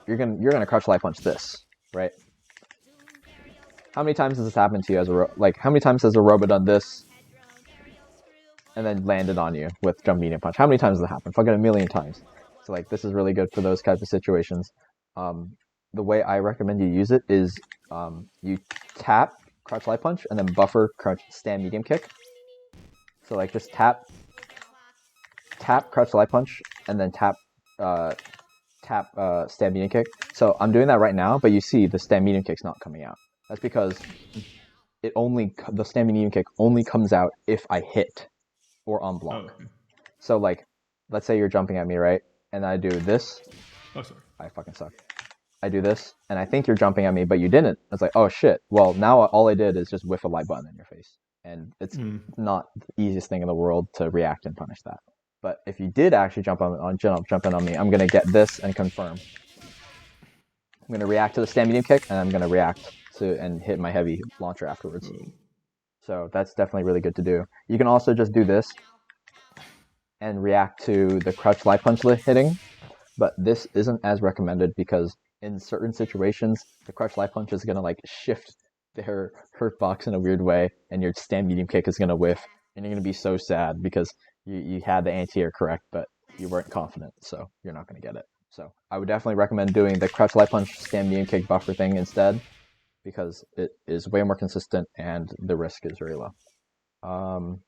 you're gonna crouch light punch this, right? How many times has this happened to you as like how many times has a Robo done this and then landed on you with jump medium punch? How many times has it happened? Fucking a million times. So like this is really good for those types of situations. Um, the way I recommend you use it is you tap crouch light punch and then buffer crouch stand medium kick. So like just tap crouch light punch and then uh, tap stand medium kick. So I'm doing that right now, but you see the stand medium kick's not coming out. That's because the stand medium kick only comes out if I hit or on Oh, block. okay. So like, let's say you're jumping at me, right? And I do this. Oh, sorry. I fucking suck. I do this, and I think you're jumping at me, but you didn't. It's like, oh shit. Well, now all I did is just whiff a light button in your face, and it's Hmm. not the easiest thing in the world to react and punish that. But if you did actually jump in on me, I'm gonna get this and confirm. I'm gonna react to the stand medium kick, and I'm gonna react to and hit my heavy launcher afterwards. Oh. So that's definitely really good to do. You can also just do this and react to the crouch light punch hitting, but this isn't as recommended because in certain situations, the crouch light punch is gonna like shift their hurt box in a weird way, and your stand medium kick is gonna whiff, and you're gonna be so sad because you had the anti-air correct, but you weren't confident, so you're not gonna get it. So I would definitely recommend doing the crouch light punch stand medium kick buffer thing instead because it is way more consistent and the risk is very low. Um,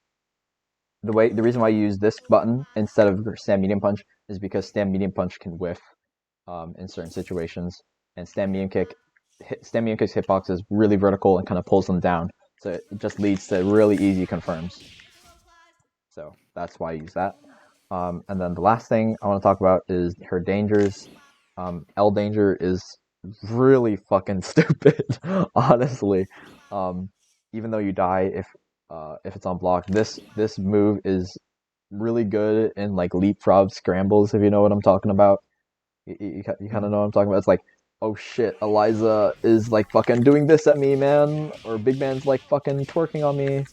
the reason why you use this button instead of stand medium punch is because stand medium punch can whiff in certain situations, and stand medium kick's hitbox is really vertical and kind of pulls them down, so it just leads to really easy confirms. So that's why I use that. And then the last thing I want to talk about is her dangers. L danger is really fucking stupid, honestly. Um, Even though you die if it's on block, this move is really good in like leapfrog scrambles if you know what I'm talking about. You kind of Hmm. know what I'm talking about. It's like, oh shit, Eliza is like fucking doing this at me, man, or Big Man's like fucking twerking on me,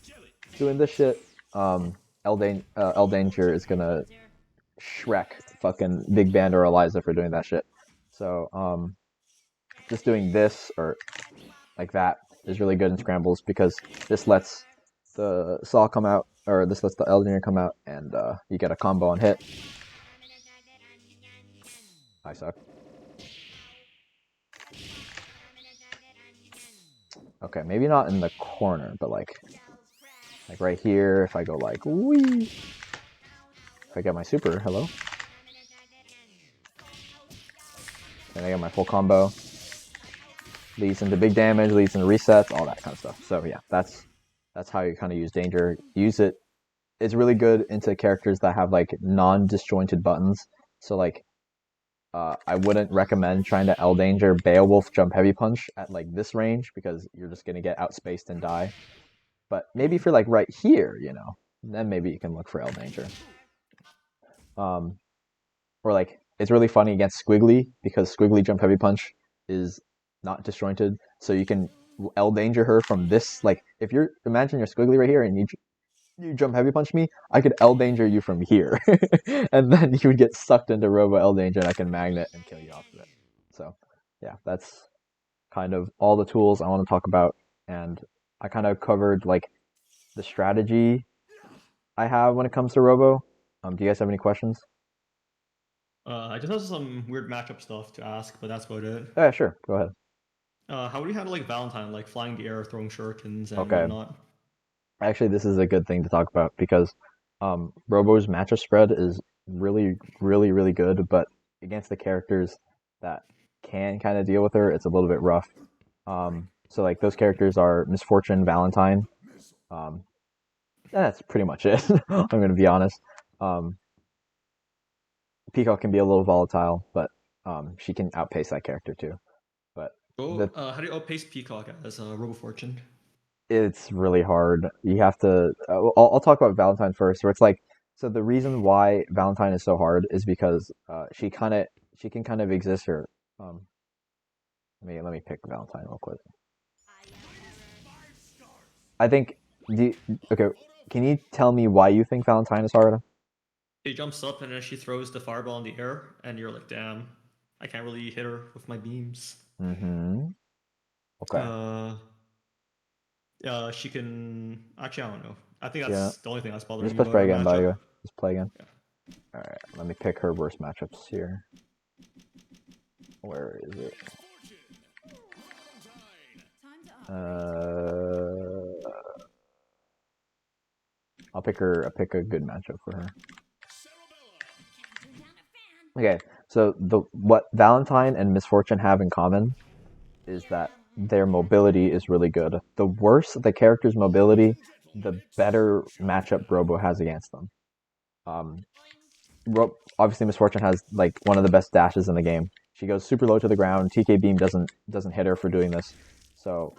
doing this shit. Um, L Danger is gonna Shrek fucking Big Band or Eliza for doing that shit. So just doing this or like that is really good in scrambles because this lets the Saw come out or this lets the Elden come out and you get a combo on hit. I suck. Okay, maybe not in the corner, but like right here. If I go like wee, if I get my super, hello, then I get my full combo. Leads into big damage, leads into resets, all that kind of stuff. So yeah, that's how you kind of use danger. Use it. It's really good into characters that have like non-disjointed buttons. So like I wouldn't recommend trying to L danger Beowulf jump heavy punch at like this range because you're just gonna get outspaced and die. But maybe for like right here, then maybe you can look for L danger. Um, or like it's really funny against Squiggly because Squiggly jump heavy punch is not disjointed, so you can L danger her from this. Like if you're imagine you're Squiggly right here and you jump heavy punch me, I could L danger you from here, and then you would get sucked into Robo L danger, and I can magnet and kill you off of it. So yeah, that's kind of all the tools I want to talk about, and I kind of covered like the strategy I have when it comes to Robo. Do you guys have any questions? I just have some weird matchup stuff to ask, but that's about it. Oh, yeah, sure. Go ahead. How do you handle like Valentine, like flying the air, throwing shurikens and Okay. whatnot? Actually, this is a good thing to talk about because Robo's matchup spread is really good, but against the characters that can kind of deal with her, it's a little bit rough. So like those characters are Misfortune, Valentine. Um, that's pretty much it. I'm gonna be honest. Um, Peacock can be a little volatile, but she can outpace that character too. But the Oh, how do you outpace Peacock as Robo Fortune? it's really hard. You have to. I'll talk about Valentine first. Where it's like, so the reason why Valentine is so hard is because she can kind of exist here. Um, let me pick Valentine real quick. I think okay. Can you tell me why you think Valentine is hard? She jumps up and then she throws the fireball in the air, and you're like, damn, I can't really hit her with my beams. Mm-hmm. Okay. Uh, yeah, she can. Actually, I don't know. I think Yeah. that's the only thing that's bothering Just me press about play her again, by the matchup. way. Just play again. Yeah. All right. Let me pick her worst matchups here. Where is it? Uh, I'll pick a good matchup for her. Okay, so the what Valentine and Misfortune have in common is that their mobility is really good. The worse the character's mobility, the better matchup Robo has against them. Um, Obviously Misfortune has like one of the best dashes in the game. She goes super low to the ground. TK Beam doesn't hit her for doing this. So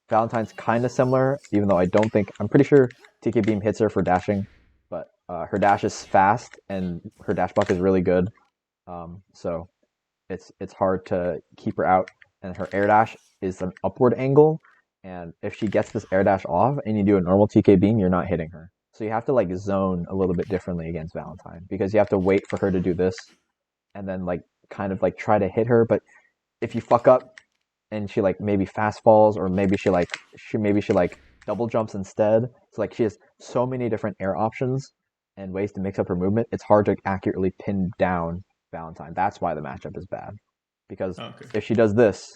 Valentine's kind of similar, even though I'm pretty sure TK Beam hits her for dashing, but her dash is fast and her dash buff is really good. So it's hard to keep her out, and her air dash is an upward angle. And if she gets this air dash off and you do a normal TK beam, you're not hitting her. So you have to like zone a little bit differently against Valentine because you have to wait for her to do this and then like kind of like try to hit her. But if you fuck up and she like maybe fast falls or maybe she like double jumps instead, so like she has so many different air options and ways to mix up her movement, it's hard to accurately pin down Valentine. That's why the matchup is bad. Because Okay. if she does this,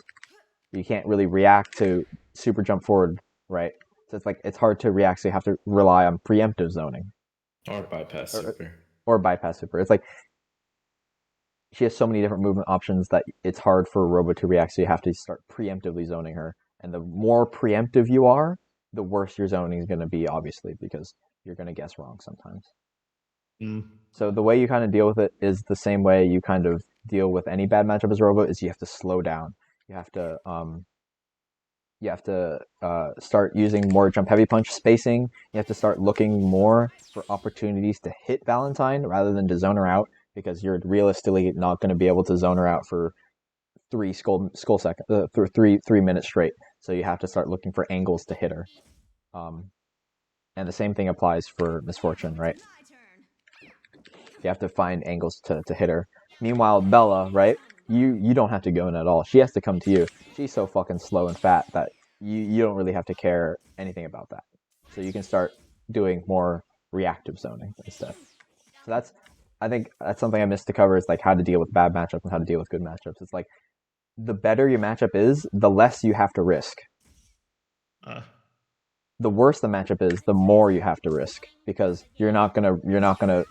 you can't really react to super jump forward, right? So it's like it's hard to react, so you have to rely on preemptive zoning Or bypass or super. or bypass super. It's like she has so many different movement options that it's hard for a robot to react, so you have to start preemptively zoning her. And the more preemptive you are, the worse your zoning is going to be, obviously, because you're going to guess wrong sometimes. Mm. So the way you kind of deal with it is the same way you kind of deal with any bad matchup as a robot, is you have to slow down. You have to start using more jump heavy punch spacing. You have to start looking more for opportunities to hit Valentine rather than to zone her out, because you're realistically not going to be able to zone her out for for 3 minutes straight. So you have to start looking for angles to hit her. Um, and the same thing applies for Misfortune, right? You have to find angles to hit her. Meanwhile, Bella, right? You don't have to go in at all. She has to come to you. She's so fucking slow and fat that you don't really have to care anything about that. So you can start doing more reactive zoning instead. So I think that's something I missed to cover, is like how to deal with bad matchups and how to deal with good matchups. It's like the better your matchup is, the less you have to risk. Uh, The worse the matchup is, the more you have to risk, because you're not gonna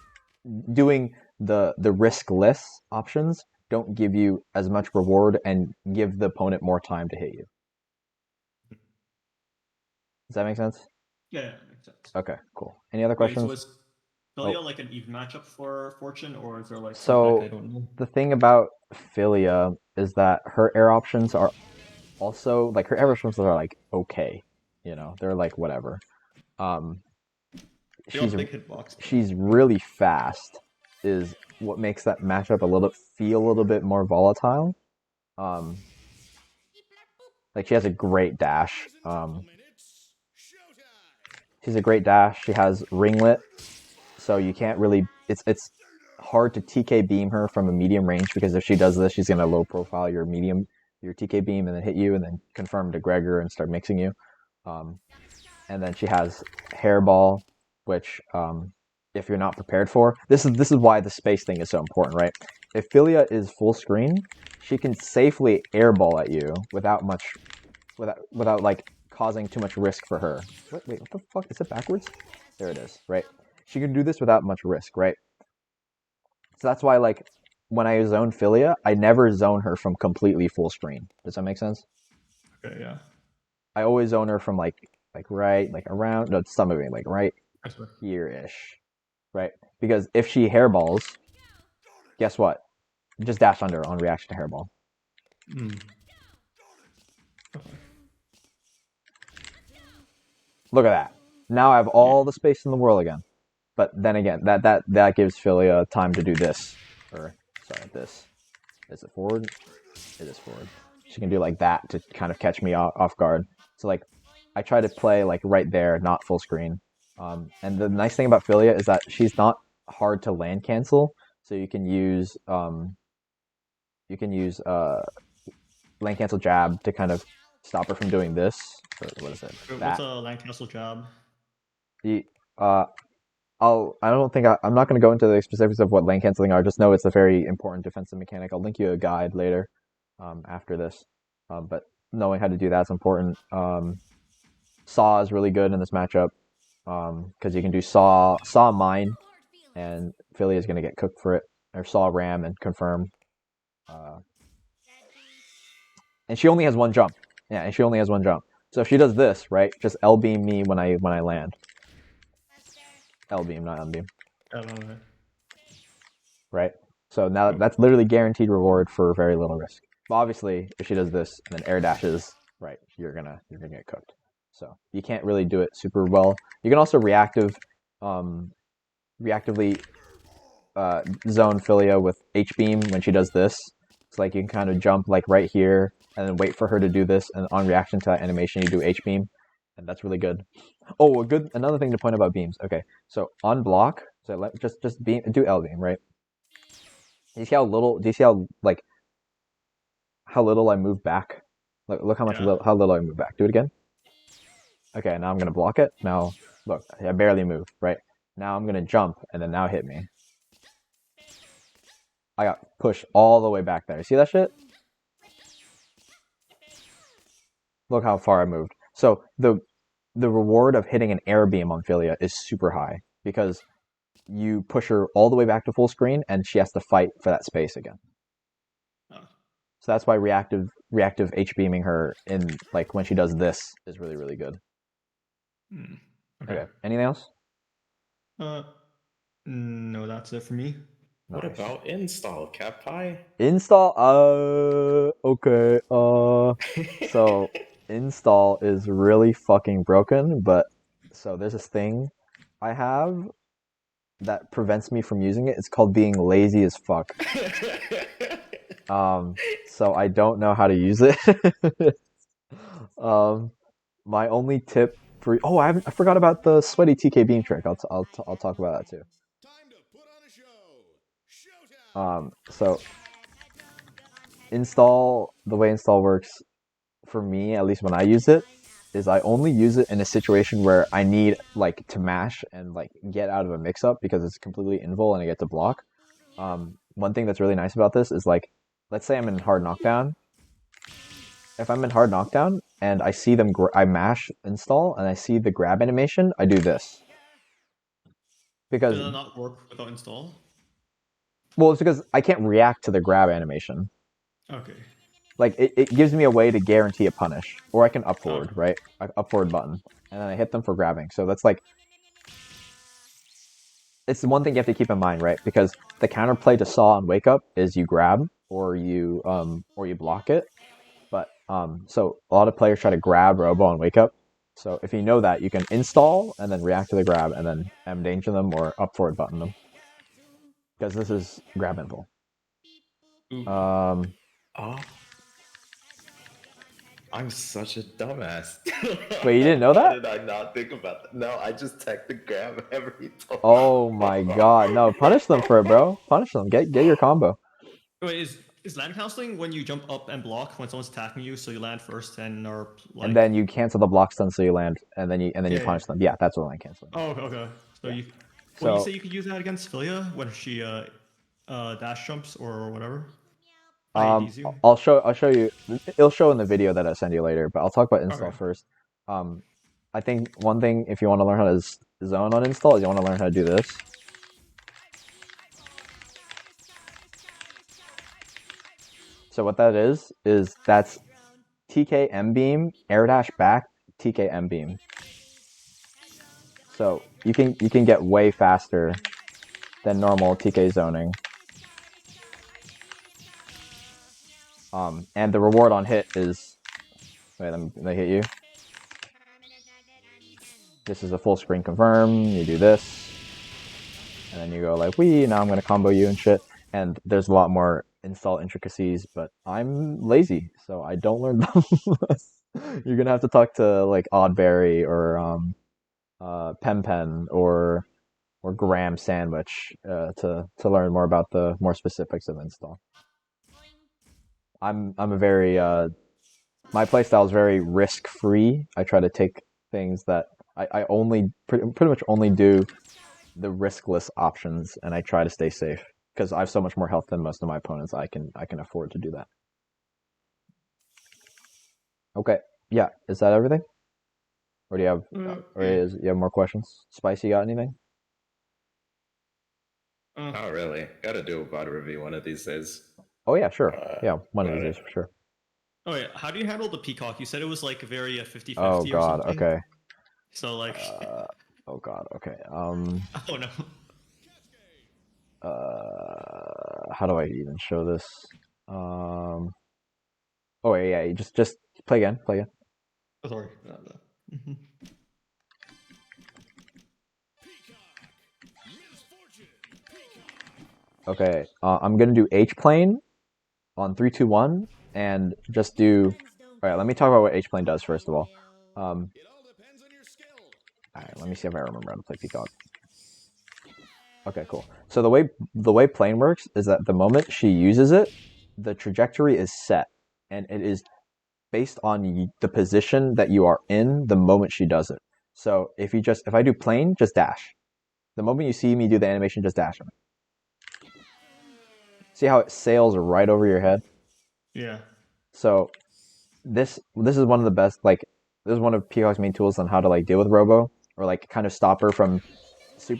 doing the riskless options don't give you as much reward and give the opponent more time to hit you. Does that make sense? yeah, yeah, makes sense. Okay, cool. Any other Wait, so questions? is Philia Oh, like an even matchup for Fortune, or is there like some deck I so don't know? the thing about Philia is that her air options are also like her air options are like okay, they're like whatever. Um, They have she's a big hitbox, but she's really fast, is what makes that matchup feel a little bit more volatile. Um, like she has a great dash. She's a great dash. She has ringlet, so you can't really. It's hard to TK beam her from a medium range, because if she does this, she's gonna low profile your TK beam, and then hit you, and then confirm to Gregor and start mixing you. Um, and then she has hairball, which if you're not prepared for, this is why the space thing is so important, right? If Philia is full screen, she can safely airball at you without like causing too much risk for her. Wait, what the fuck? Is it backwards? There it is, right? She can do this without much risk, right? So that's why like when I zone Philia, I never zone her from completely full screen. Does that make sense? Okay, yeah. I always zone her from like right like around no stop moving like right I swear. here ish, right? Because if she hairballs, guess what? Just dash under on reaction to hairball. Mm. Okay. Look at that. Now I have Yeah. all the space in the world again. But then again, that gives Philia time to do this. Or sorry, this. Is it forward? It is forward. She can do like that to kind of catch me off guard. So like I try to play like right there, not full screen. And the nice thing about Philia is that she's not hard to land cancel. So you can use land cancel jab to kind of stop her from doing this. Or what is it? What's That. a land castle job? The I don't think I'm not going to go into the specifics of what lane canceling are. Just know it's a very important defensive mechanic. I'll link you a guide later, after this. But knowing how to do that's important. Saw is really good in this matchup because you can do Saw mine, and Philly is going to get cooked for it, or Saw ram and confirm. Uh, and she only has one jump. Yeah, and she only has one jump. So if she does this, right, just L beam me when I land. L beam, not M beam. Okay. Right? So now Okay. that's literally guaranteed reward for very little risk. But obviously, if she does this and then air dashes, right, you're gonna get cooked. So you can't really do it super well. You can also reactively zone Philia with H beam when she does this. It's like you can kind of jump like right here and then wait for her to do this, and on reaction to that animation, you do H beam, and that's really good. Oh, another thing to point about beams. Okay, so on block, so just beam do L beam, right? Do you see how little? Do you see how like how little I move back? Look how Yeah. how little I move back. Do it again. Okay, now I'm gonna block it. Now look, I barely move. Right now I'm gonna jump and then now hit me. I got pushed all the way back there. See that shit? Look how far I moved. So the reward of hitting an air beam on Philia is super high because you push her all the way back to full screen and she has to fight for that space again. Oh. So that's why reactive H beaming her in like when she does this is really really good. Hmm. Okay. Okay. Anything else? Uh, no, that's it for me. What Nice. about install, Cat Pie? Install. Okay. So install is really fucking broken. But so there's this thing I have that prevents me from using it. It's called being lazy as fuck. So I don't know how to use it. um, my only tip for I forgot about the sweaty TK beam trick. I'll talk about that too. So the way install works for me, at least when I use it, is I only use it in a situation where I need like to mash and like get out of a mix up because it's completely invul and I get to block. One thing that's really nice about this is like, let's say I'm in hard knockdown. If I'm in hard knockdown and I see them, I mash install and I see the grab animation, I do this Does because it not work without install? well, it's because I can't react to the grab animation. Okay. Like it gives me a way to guarantee a punish, or I can up Okay. forward, right? Up forward button, and then I hit them for grabbing. So that's like it's the one thing you have to keep in mind, right? Because the counterplay to Saw and Wake Up is you grab or you block it. But so a lot of players try to grab Robo and Wake Up. So if you know that, you can install and then react to the grab and then M danger them or up forward button them because this is grab info. Ooh. Um, Oh, I'm such a dumbass. wait, you didn't know Why that? did I not think about that? No, I just tech the grab every time. Oh my god, no! Punish them for it, bro. Punish them. Get your combo. Wait, is land canceling when you jump up and block when someone's attacking you, so you land first and are And like. then you cancel the block stun so you land, and then you Yeah, yeah. punish them. Yeah, that's what land canceling Oh, is. okay, okay. So Yeah. you. Well, you say So you could use that against Philia when she dash jumps or whatever. IEDs you. I'll show you. It'll show in the video that I send you later. But I'll talk about install Okay. first. Um, I think one thing if you want to learn how to zone on install is you want to learn how to do this. So what that is that's TK M beam, air dash back, TK M beam. So you can get way faster than normal TK zoning. And the reward on hit is wait, let me hit you. This is a full screen confirm. You do this, and then you go like, "Wee!" Now I'm gonna combo you and shit. And there's a lot more install intricacies, but I'm lazy, so I don't learn them. You're gonna have to talk to like Oddberry or Pen or Graham Sandwich to learn more about the more specifics of install. I'm a very my playstyle is very risk free. I try to take things that I only pretty much only do the riskless options, and I try to stay safe because I have so much more health than most of my opponents. I can afford to do that. Okay, yeah, is that everything? Or do you have you have more questions? Spicy, got anything? Not really. Gotta do a VOD review one of these days. Oh yeah, sure. Yeah, one of these days for sure. Oh yeah, how do you handle the Peacock? You said it was like very 50-50 Oh or god, something. okay. So like, Oh god, okay. oh no. How do I even show this? Oh yeah, you just play again, play again. Oh, sorry. Mhm. Okay, I'm gonna do H plane on 3, 2, 1, and just do. All right, let me talk about what H plane does first of all. All right, let me see if I remember how to play Peacock. Okay, cool. So the way plane works is that the moment she uses it, the trajectory is set, and it is based on the position that you are in the moment she does it. So if I do plane, just dash. The moment you see me do the animation, just dash. See how it sails right over your head? Yeah. So this is one of the best, like this is one of Peacock's main tools on how to like deal with Robo or like kind of stop her from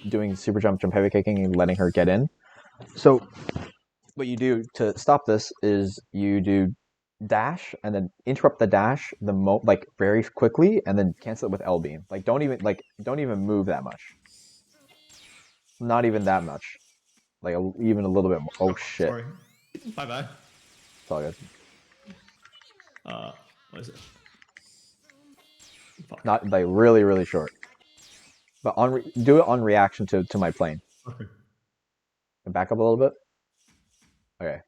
doing super jump heavy kicking and letting her get in. So what you do to stop this is you do dash and then interrupt the dash like very quickly and then cancel it with L beam. Like don't even move that much. Not even that much. Like even a little bit more. Oh shit. Sorry. My bad. It's all good. What is it? Fuck. Not like really short. But do it on reaction to my plane. Okay. And back up a little bit. Okay.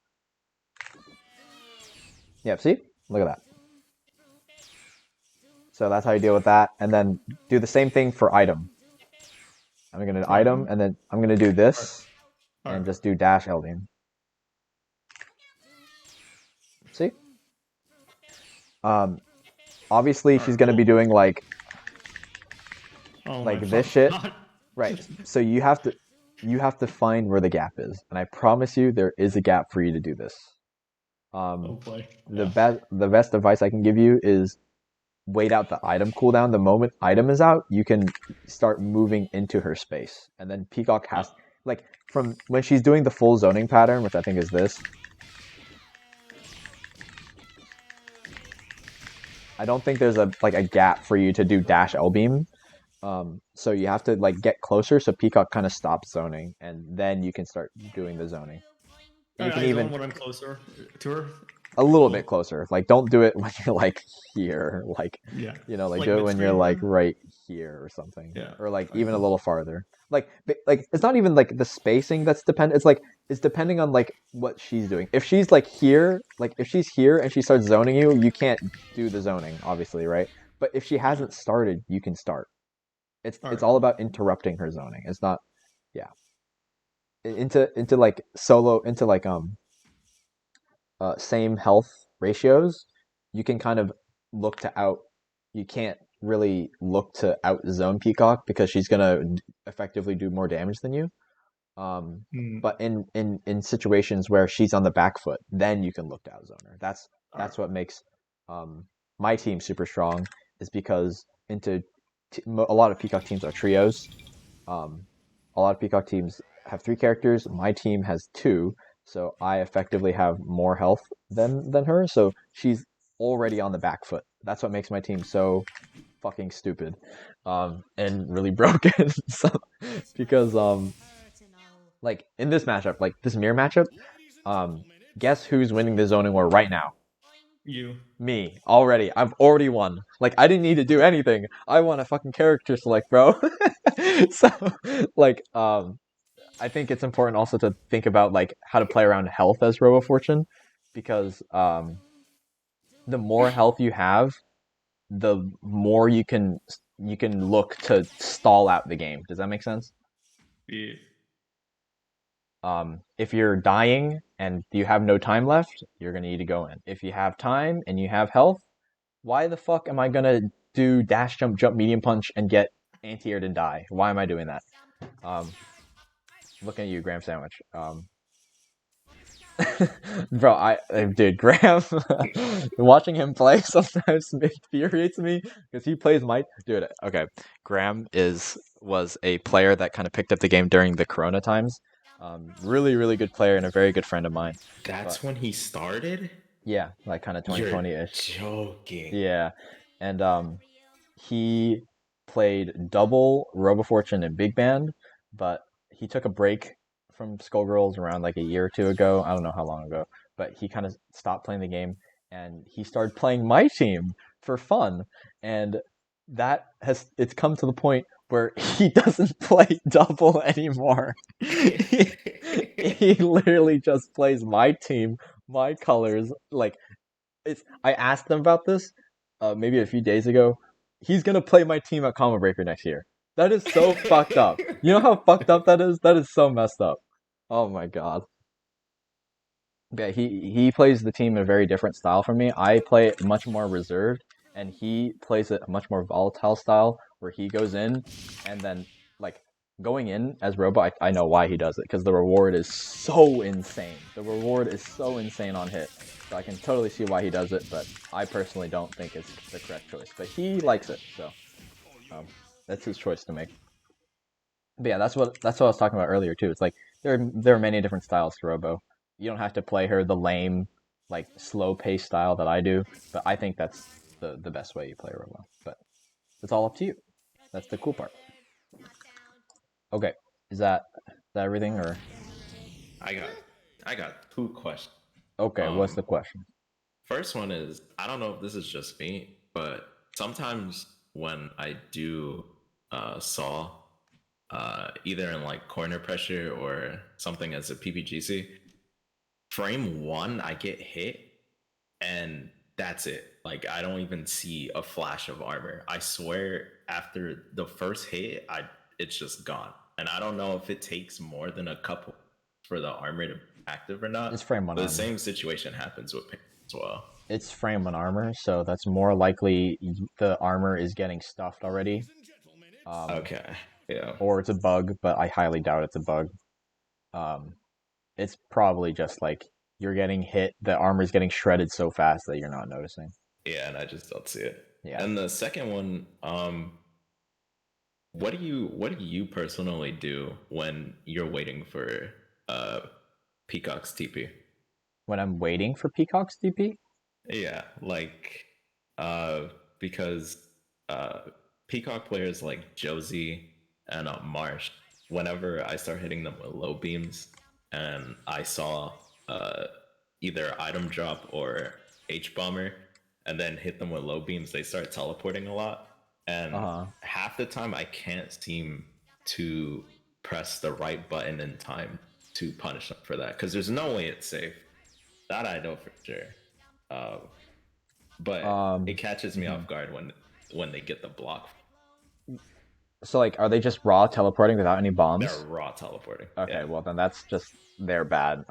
Yep, see? Look at that. So that's how you deal with that. And then do the same thing for item. I'm going to item, and then I'm going to do this, and just do dash L beam. See? Obviously, she's going to be doing like this shit. Right. So you have to find where the gap is. And I promise you there is a gap for you to do this. Oh boy. The best advice I can give you is wait out the item cooldown. The moment item is out, you can start moving into her space. And then Peacock has like from when she's doing the full zoning pattern, which I think is this. I don't think there's a gap for you to do dash L beam. So you have to like get closer so Peacock kind of stops zoning, and then you can start doing the zoning. You can even when I'm closer to her. A little bit closer. Like don't do it when you're like here, like like do it when you're like right here or something. Yeah. Or like even a little farther. Like it's not even like the spacing that's dependent. It's depending on like what she's doing. If she's like here, and she starts zoning you, you can't do the zoning, obviously, right? But if she hasn't started, you can start. It's all about interrupting her zoning. It's not into like solo into like same health ratios, you can kind of look to out. You can't really look to out zone Peacock because she's gonna effectively do more damage than you. But in situations where she's on the back foot, then you can look to out zone her. That's what makes my team super strong. Is because a lot of Peacock teams are trios. A lot of Peacock teams have 3 characters. My team has 2. So I effectively have more health than her, so she's already on the back foot. That's what makes my team so fucking stupid, and really broken. So because like in this matchup, like this mirror matchup, guess who's winning the zoning war right now? You. Me already. I've already won. Like I didn't need to do anything. I won a fucking character select, bro. So like I think it's important also to think about like how to play around health as Robo Fortune, because the more health you have, the more you can look to stall out the game. Does that make sense? Yeah. If you're dying and you have no time left, you're gonna need to go in. If you have time and you have health, why the fuck am I gonna do dash jump jump medium punch and get anti-aired and die? Why am I doing that? Um, looking at you, Graham Sandwich. Bro, dude, Graham, watching him play sometimes infuriates me because he plays my dude. Okay, Graham was a player that kind of picked up the game during the Corona times. Really, really good player and a very good friend of mine. But That's when he started? yeah, like kind of You're 2020 ish. joking. Yeah, and he played double Robo Fortune and Big Band, but he took a break from Skullgirls around like a year or two ago. I don't know how long ago, but he kind of stopped playing the game and he started playing my team for fun. And it's come to the point where he doesn't play double anymore. He literally just plays my team, my colors. Like I asked them about this maybe a few days ago. He's gonna play my team at Combo Breaker next year. That is so fucked up. You know how fucked up that is? That is so messed up. Oh my god. Yeah, he plays the team in a very different style from me. I play it much more reserved, and he plays it a much more volatile style where he goes in and then like going in as Robo. I know why he does it because the reward is so insane. The reward is so insane on hit, so I can totally see why he does it. But I personally don't think it's the correct choice. But he likes it, so um, that's his choice to make. But yeah, that's what I was talking about earlier too. It's like there are many different styles to Robo. You don't have to play her the lame, like slow pace style that I do, but I think that's the best way you play Robo. But it's all up to you. That's the cool part. Okay, is that everything or I got I got two questions. okay? What's Um the question? First one is, I don't know if this is just me, but sometimes when I do saw either in like corner pressure or something as a PPGC, frame one I get hit and that's it. Like I don't even see a flash of armor. I swear after the first hit, I it's just gone. And I don't know if it takes more than a couple for the armor to be active or It's not. frame one But the armor. same situation happens with Pink as well. It's frame one armor, so that's more likely the armor is getting stuffed already, Okay. Yeah. or it's a bug. But I highly doubt it's a bug. Um, it's probably just like you're getting hit, the armor's getting shredded so fast that you're not noticing. Yeah, and I just don't see it. Yeah. And the second one, what do you personally do when you're waiting for uh Peacock's TP? When I'm waiting for Peacock's DP? Yeah, like uh because uh Peacock players like Josie and Marsh, whenever I start hitting them with low beams and I saw uh either item drop or H bomber and then hit them with low beams, they start teleporting a lot. And Uh-huh. half the time I can't seem to press the right button in time to punish them for that because there's no way it's safe. That I know for sure. Um, but it Um, catches me mhm. off guard when they get the block. So like, are they just raw teleporting without any They're bombs? raw teleporting. Okay, Yeah. well then that's just they're bad.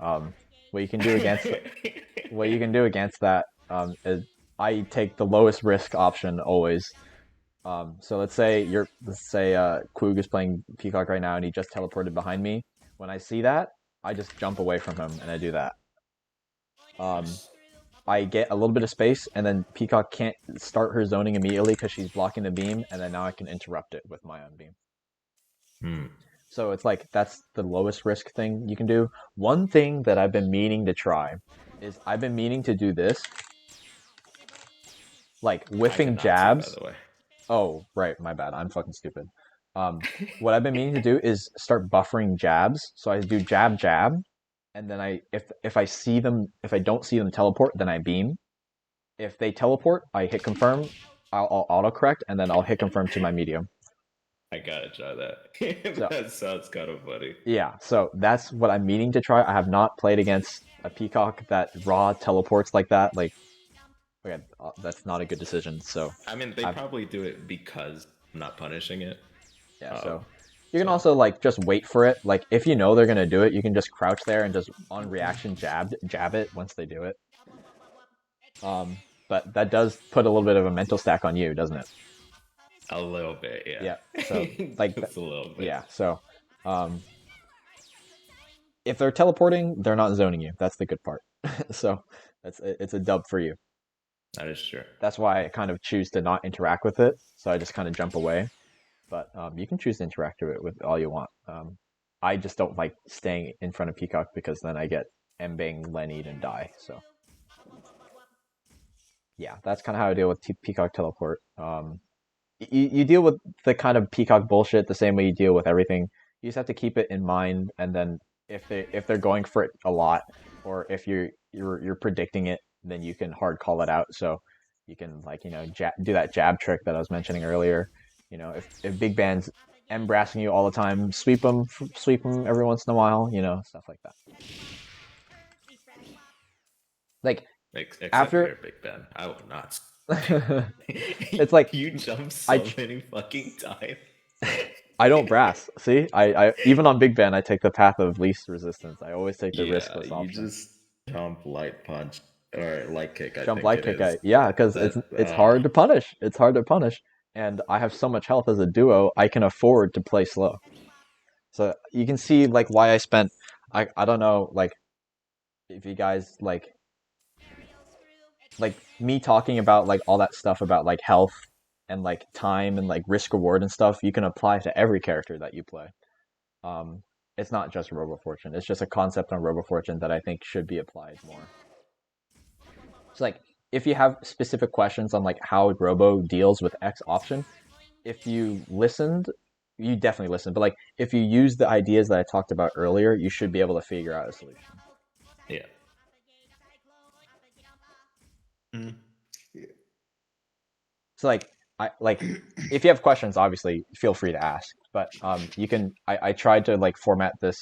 What you can do against what you can do against that is I take the lowest risk option always. So let's say Quoog is playing Peacock right now and he just teleported behind me. When I see that, I just jump away from him and I do that. Um, Nice. I get a little bit of space, and then Peacock can't start her zoning immediately because she's blocking the beam, and then now I can interrupt it with my own beam. Hmm. So it's like that's the lowest risk thing you can do. One thing that I've been meaning to try is I've been meaning to do this, like I whiffing cannot see, by jabs. the way. Oh, right, my bad. I'm fucking stupid. What I've been meaning to do is start buffering jabs. So I do jab jab, and then if I don't see them teleport, then I beam. If they teleport, I hit confirm. I'll autocorrect, and then I'll hit confirm to my medium. I gotta try that. So That sounds kind of funny. yeah, so that's what I'm meaning to try. I have not played against a Peacock that raw teleports like that. Like, okay, that's not a good decision. So I mean, they I've probably do it because I'm not punishing it. yeah, Uh, so you can so also like just wait for it. Like if you know they're gonna do it, you can just crouch there and just on reaction jab it once they do it. But that does put a little bit of a mental stack on you, doesn't it? a little bit, yeah. Yeah. So like Just a little bit. yeah. So um, if they're teleporting, they're not zoning you. That's the good part. So it's a dub for you. That is true. That's why I kind of choose to not interact with it. So I just kind of jump away. But you can choose to interact with it with all you want. I just don't like staying in front of Peacock because then I get embang, Lennied, and die. So yeah, that's kind of how I deal with Peacock teleport. You deal with the kind of Peacock bullshit the same way you deal with everything. You just have to keep it in mind, and then if they're going for it a lot, or if you're predicting it, then you can hard call it out. So you can like do that jab trick that I was mentioning earlier. If big band's embrassing you all the time, sweep them every once in a while. Stuff like that. Like Except after here, Big Ben. I will not. it's like You jump so I many fucking times. I don't brass. See, I even on Big Ben, I take the path of least resistance. I always take the Yeah, riskless you option. just jump light punch or light kick. I Jump think light it kick, is. yeah, because That it's hard to punish. It's hard to punish, and I have so much health as a duo. I can afford to play slow. So you can see like why I spent. I don't know like if you guys like me talking about like all that stuff about like health and like time and like risk reward and stuff. You can apply to every character that you play. Um, it's not just Robo Fortune. It's just a concept on Robo Fortune that I think should be applied more. It's like if you have specific questions on like how Robo deals with X option, if you listened, you definitely listened. But like if you use the ideas that I talked about earlier, you should be able to figure out a solution. yeah. Mm. So like if you have questions, obviously feel free to ask. But you can I tried to like format this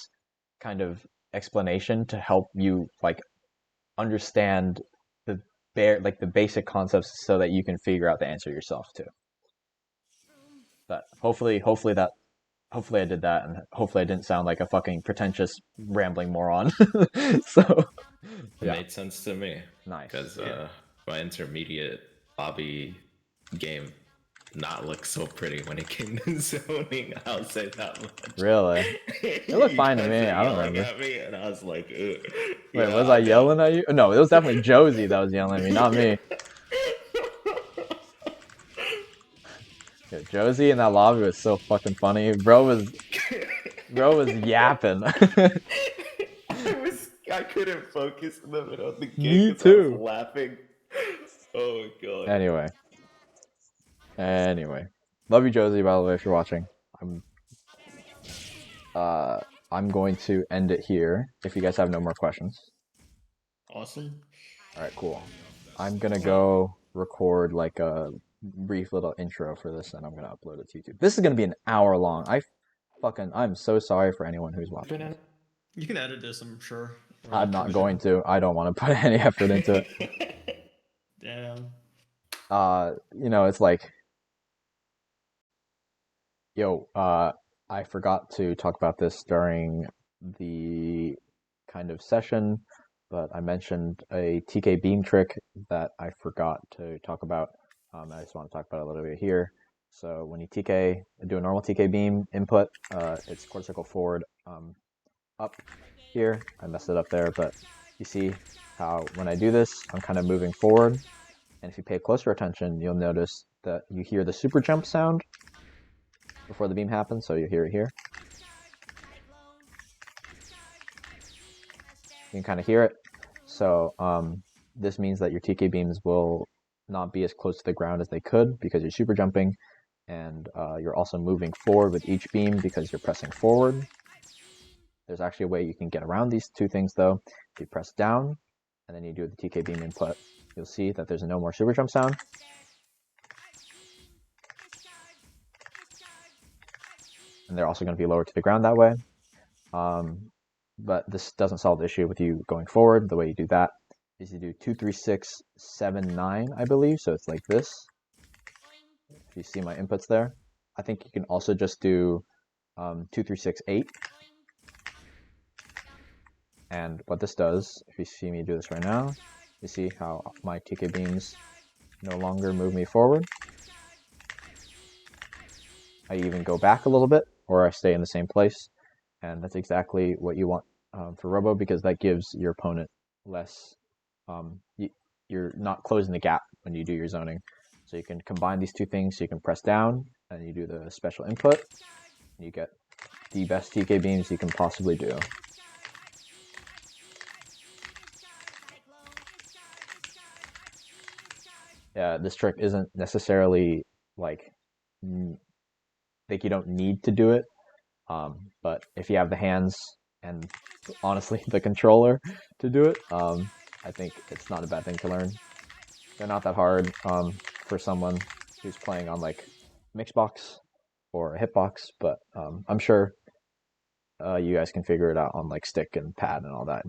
kind of explanation to help you like understand the basic concepts so that you can figure out the answer yourself too. But hopefully I did that, and hopefully I didn't sound like a fucking pretentious rambling moron. So It yeah, made sense to me. nice. Because Yeah. my intermediate lobby game not look so pretty when it came to zoning. I'll say that much. Really? It looked fine to guys me. were I don't yelling remember. at me, and I was like, "Ugh." Wait, Yeah, was I yelling at you? No, it was definitely Josie that was yelling at me, not me. Yeah, Josie in that lobby was so fucking funny. Bro was yapping. I couldn't focus in the middle of the game Me because I was too. laughing. Oh god. Anyway, love you, Josie. By the way, if you're watching, I'm going to end it here. If you guys have no more questions. Awesome. All right, cool. I'm gonna go record like a brief little intro for this, and I'm gonna upload it to YouTube. This is gonna be an hour long. I'm so sorry for anyone who's watching this. You can edit this, I'm sure. I'm not going to. I don't want to put any effort into it. Damn. It's like, I forgot to talk about this during the kind of session, but I mentioned a TK beam trick that I forgot to talk about. I just want to talk about it a little bit here. So when you do a normal TK beam input, it's quarter circle forward, up here. I messed it up there, but you see how when I do this, I'm kind of moving forward. And if you pay closer attention, you'll notice that you hear the super jump sound before the beam happens, so you hear it here. You can kind of hear it. So this means that your TK beams will not be as close to the ground as they could because you're super jumping, and you're also moving forward with each beam because you're pressing forward. There's actually a way you can get around these two things though. If you press down and then you do the TK beam input, you'll see that there's no more super jump sound. And they're also going to be lower to the ground that way. But this doesn't solve the issue with you going forward. The way you do that is you do 2, 3, 6, 7, 9, I believe. So it's like this. If you see my inputs there, I think you can also just do 2, 3, 6, 8. And what this does, if you see me do this right now, you see how my TK beams no longer move me forward. I even go back a little bit, or I stay in the same place. And that's exactly what you want for Robo, because that gives your opponent less, you're not closing the gap when you do your zoning. So you can combine these two things. So you can press down and you do the special input, and you get the best TK beams you can possibly do. Yeah, this trick isn't necessarily like you don't need to do it, but if you have the hands and honestly the controller to do it, I think it's not a bad thing to learn. They're not that hard for someone who's playing on like Mixbox or a Hitbox, but I'm sure you guys can figure it out on like stick and pad and all that.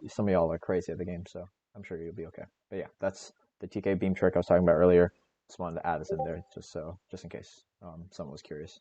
Some of y'all are crazy at the game, so I'm sure you'll be okay. But yeah, that's the TK beam trick I was talking about earlier. Just wanted to add this in there just in case someone was curious.